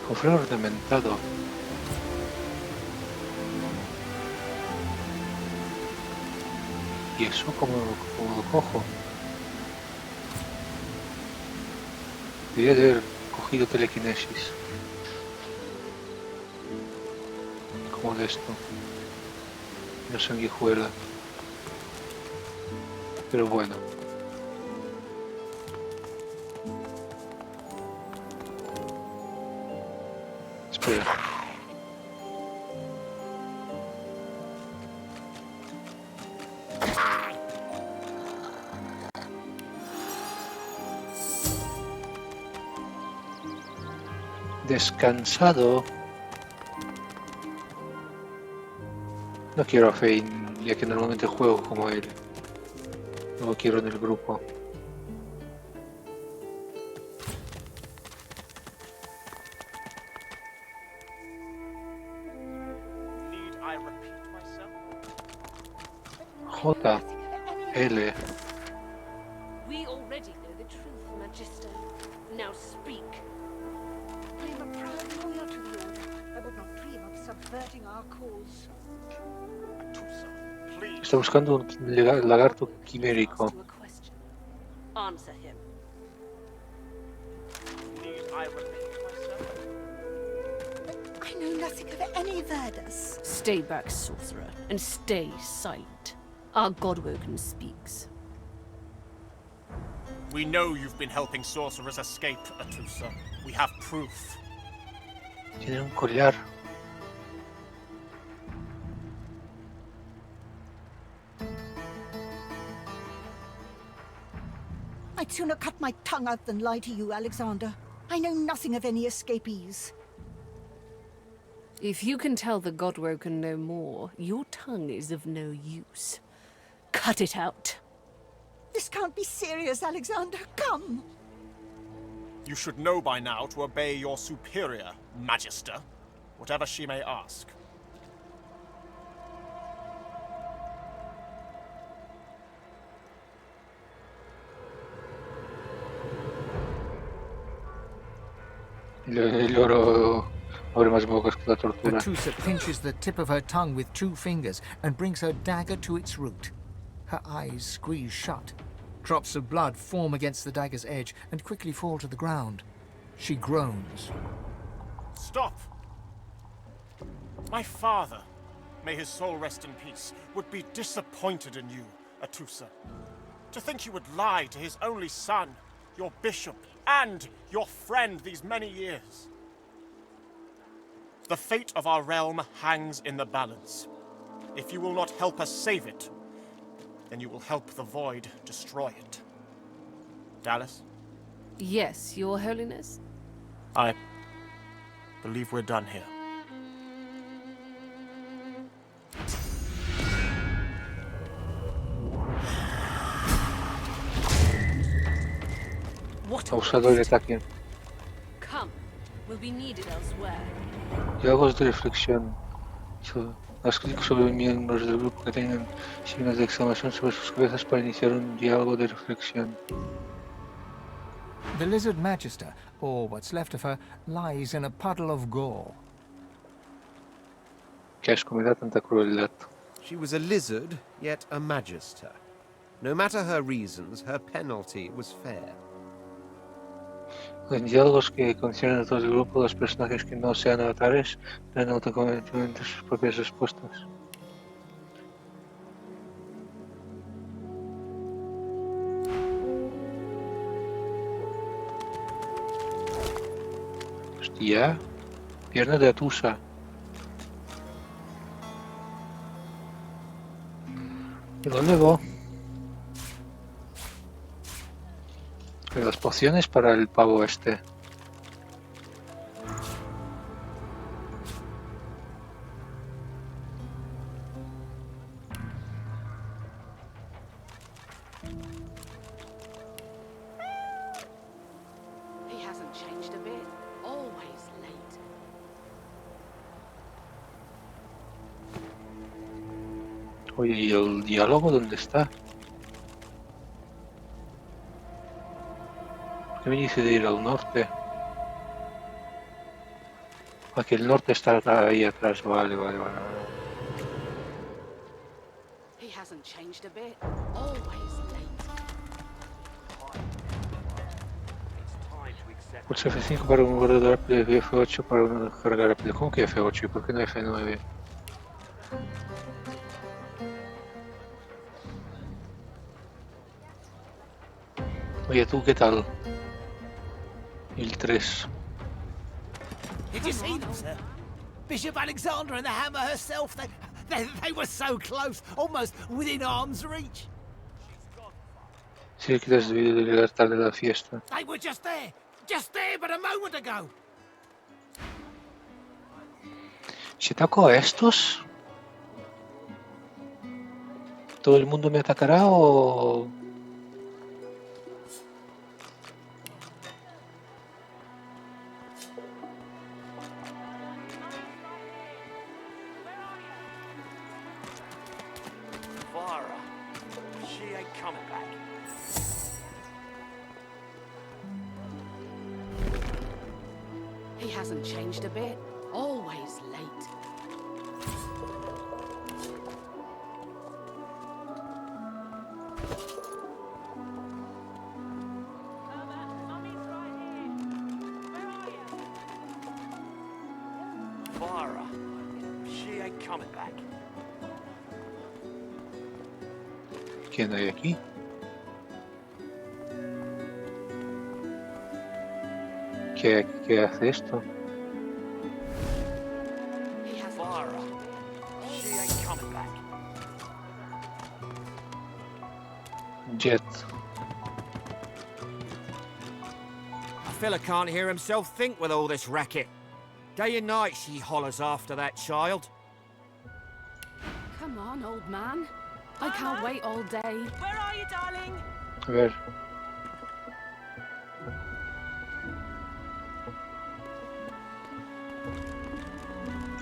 Cofre ornamentado. ¿Y eso cómo lo cojo? Debería de haber cogido telequinesis. Como de esto. Una sanguijuela. Pero bueno. Espera. Descansado. No quiero a Fane, ya que normalmente juego como él. No lo quiero en el grupo. Need I repeat myself? J. L. We already know the truth, Magister. Now speak. I am a proud loyal to the Order. I would not dream of subverting our cause. Atusa, please. Está buscando un lagarto quimérico. Asked you a question. Answer him. Need I repeat myself? I know nothing of any Verdus. Stay back, sorcerer, and stay silent. Our Godwoken speaks. We know you've been helping sorcerers escape, Atusa. We have proof. Tiene un collar. I'd sooner cut my tongue out than lie to you, Alexander. I know nothing of any escapees. If you can tell the Godwoken no more, your tongue is of no use. Cut it out. This can't be serious, Alexander. Come! You should know by now to obey your superior, Magister, whatever she may ask. El oro abre más bocas que la tortura. Atusa pinches the tip of her tongue with 2 fingers and brings her dagger to its root. Her eyes squeeze shut. Drops of blood form against the dagger's edge and quickly fall to the ground. She groans. Stop! My father, may his soul rest in peace, would be disappointed in you, Atusa. To think you would lie to his only son, your bishop, and your friend these many years. The fate of our realm hangs in the balance. If you will not help us save it, then you will help the Void destroy it. Dallas? Yes, Your Holiness? I believe we're done here. Ha usado el ataque. Come, we'll be needed elsewhere. Diálogos de reflexión. Haz clic sobre miembros del grupo que tengan signos de exclamación sobre sus cabezas para iniciar un diálogo de reflexión. The lizard magister, or what's left of her, lies in a puddle of gore. Qué asco me da tanta crueldad. She was a lizard, yet a magister. No matter her reasons, her penalty was fair. En diálogos que conciernen a todo el grupo, los personajes que no sean avatares dan automáticamente sus propias respuestas. Hostia, pierna de Atusa. Y luego las pociones para el pavo este. He hasn't changed a bit. Always late. Oye, ¿y el diálogo dónde está? ¿Qué me dice de ir al norte? Ah, que el norte está ahí atrás. Vale. He hasn't changed a bit. Always late. Pulsa F5 para un guardar Apple y F8 para cargar Apple. ¿Cómo que F8? ¿Y por qué no F9? Oye, ¿tú qué tal? El 3. Did you see them, sir? Bishop Alexander and the Hammer herself, they were so close, almost within arm's reach. Sí, que te has debido de llegar tarde a la fiesta. They were just there but a moment ago. ¿Se atacó a estos? ¿Todo el mundo me atacará o...? Vara, she ain't coming back. He hasn't changed a bit. Always late. Vara, she ain't coming back. ¿Quién hay aquí? ¿Qué hace esto? Vara, she ain't coming back. Jet. A fella can't hear himself think with all this racket. Day and night she hollers after that child. Come on, old man. I can't wait all day. Where are you, darling? A ver.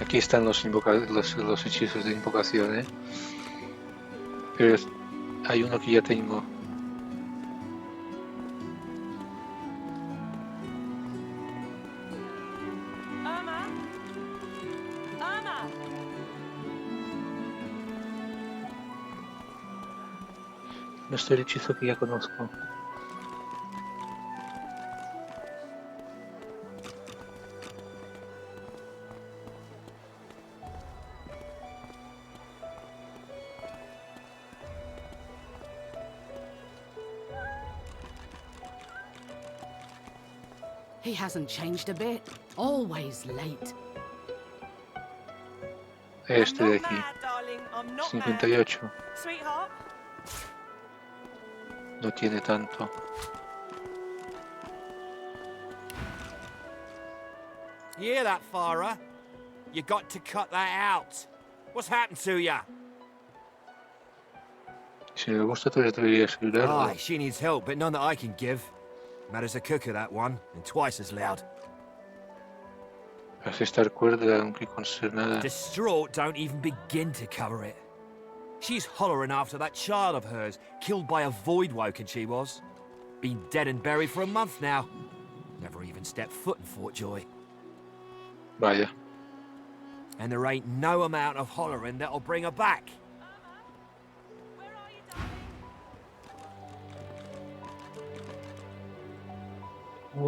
Aquí están los hechizos de invocación, ¿eh? Pero hay uno que ya tengo. Irma? Irma? No es el hechizo que ya conozco. He hasn't changed a bit. Always late. Este de aquí. Mad, darling. I'm not 58. mad. Sweetheart? No tiene tanto. You hear that, Farah? You got to cut that out. What's happened to ya? Si me gusta, todavía deberías ayudarlo. Aye, she needs help, but none that I can give. Mad as a cooker, that one, and twice as loud. Hace estar cuerda, aunque consternada. Distraught, don't even begin to cover it. She's hollering after that child of hers, killed by a void woken she was. Been dead and buried for a month now. Never even stepped foot in Fort Joy. Vaya. And there ain't no amount of hollering that'll bring her back.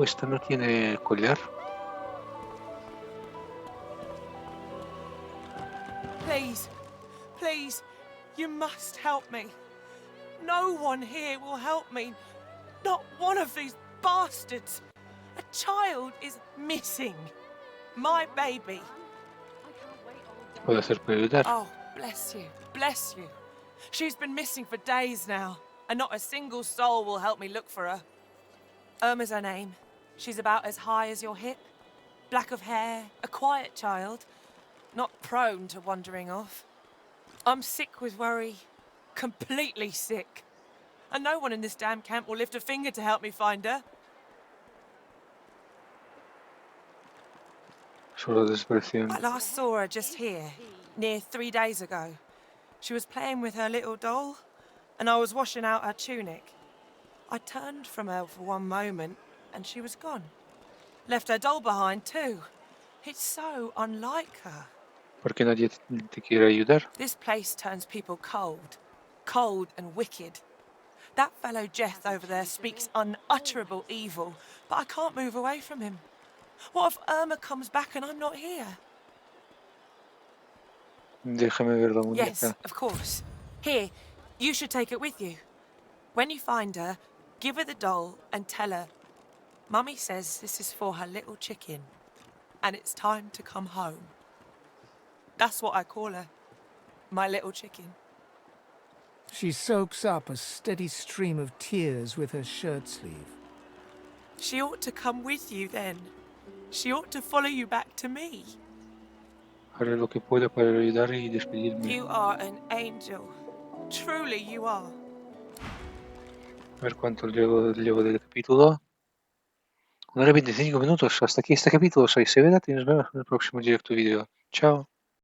Esta no tiene collar. Please, please, you must help me. No one here will help me. Not one of these bastards. A child is missing. My baby. Puedo hacer para ayudar. Oh, bless you, bless you. She's been missing for days now, and not a single soul will help me look for her. Irma's her name. She's about as high as your hip. Black of hair, a quiet child. Not prone to wandering off. I'm sick with worry. Completely sick. And no one in this damn camp will lift a finger to help me find her. Solo desprecio. I last saw her just here, near 3 days ago. She was playing with her little doll, and I was washing out her tunic. I turned from her for one moment, and she was gone. Left her doll behind, too. It's so unlike her. ¿Por qué nadie te quiere ayudar? This place turns people cold. Cold and wicked. That fellow Jeth over there speaks unutterable evil, but I can't move away from him. What if Irma comes back and I'm not here? Déjame ver la muñeca. Yes, of course. Here, you should take it with you. When you find her, give her the doll and tell her, Mummy says this is for her little chicken, and it's time to come home. That's what I call her. My little chicken. She soaks up a steady stream of tears with her shirt sleeve. She ought to come with you then. She ought to follow you back to me. Haré lo que pueda para ayudar y despedirme. You are an angel. Truly you are. Per cuanto llevo del capítulo, 1 hora 25 minutos. Hasta aquí este capítulo. Soy Seveda y nos vemos en el próximo directo vídeo. Chao.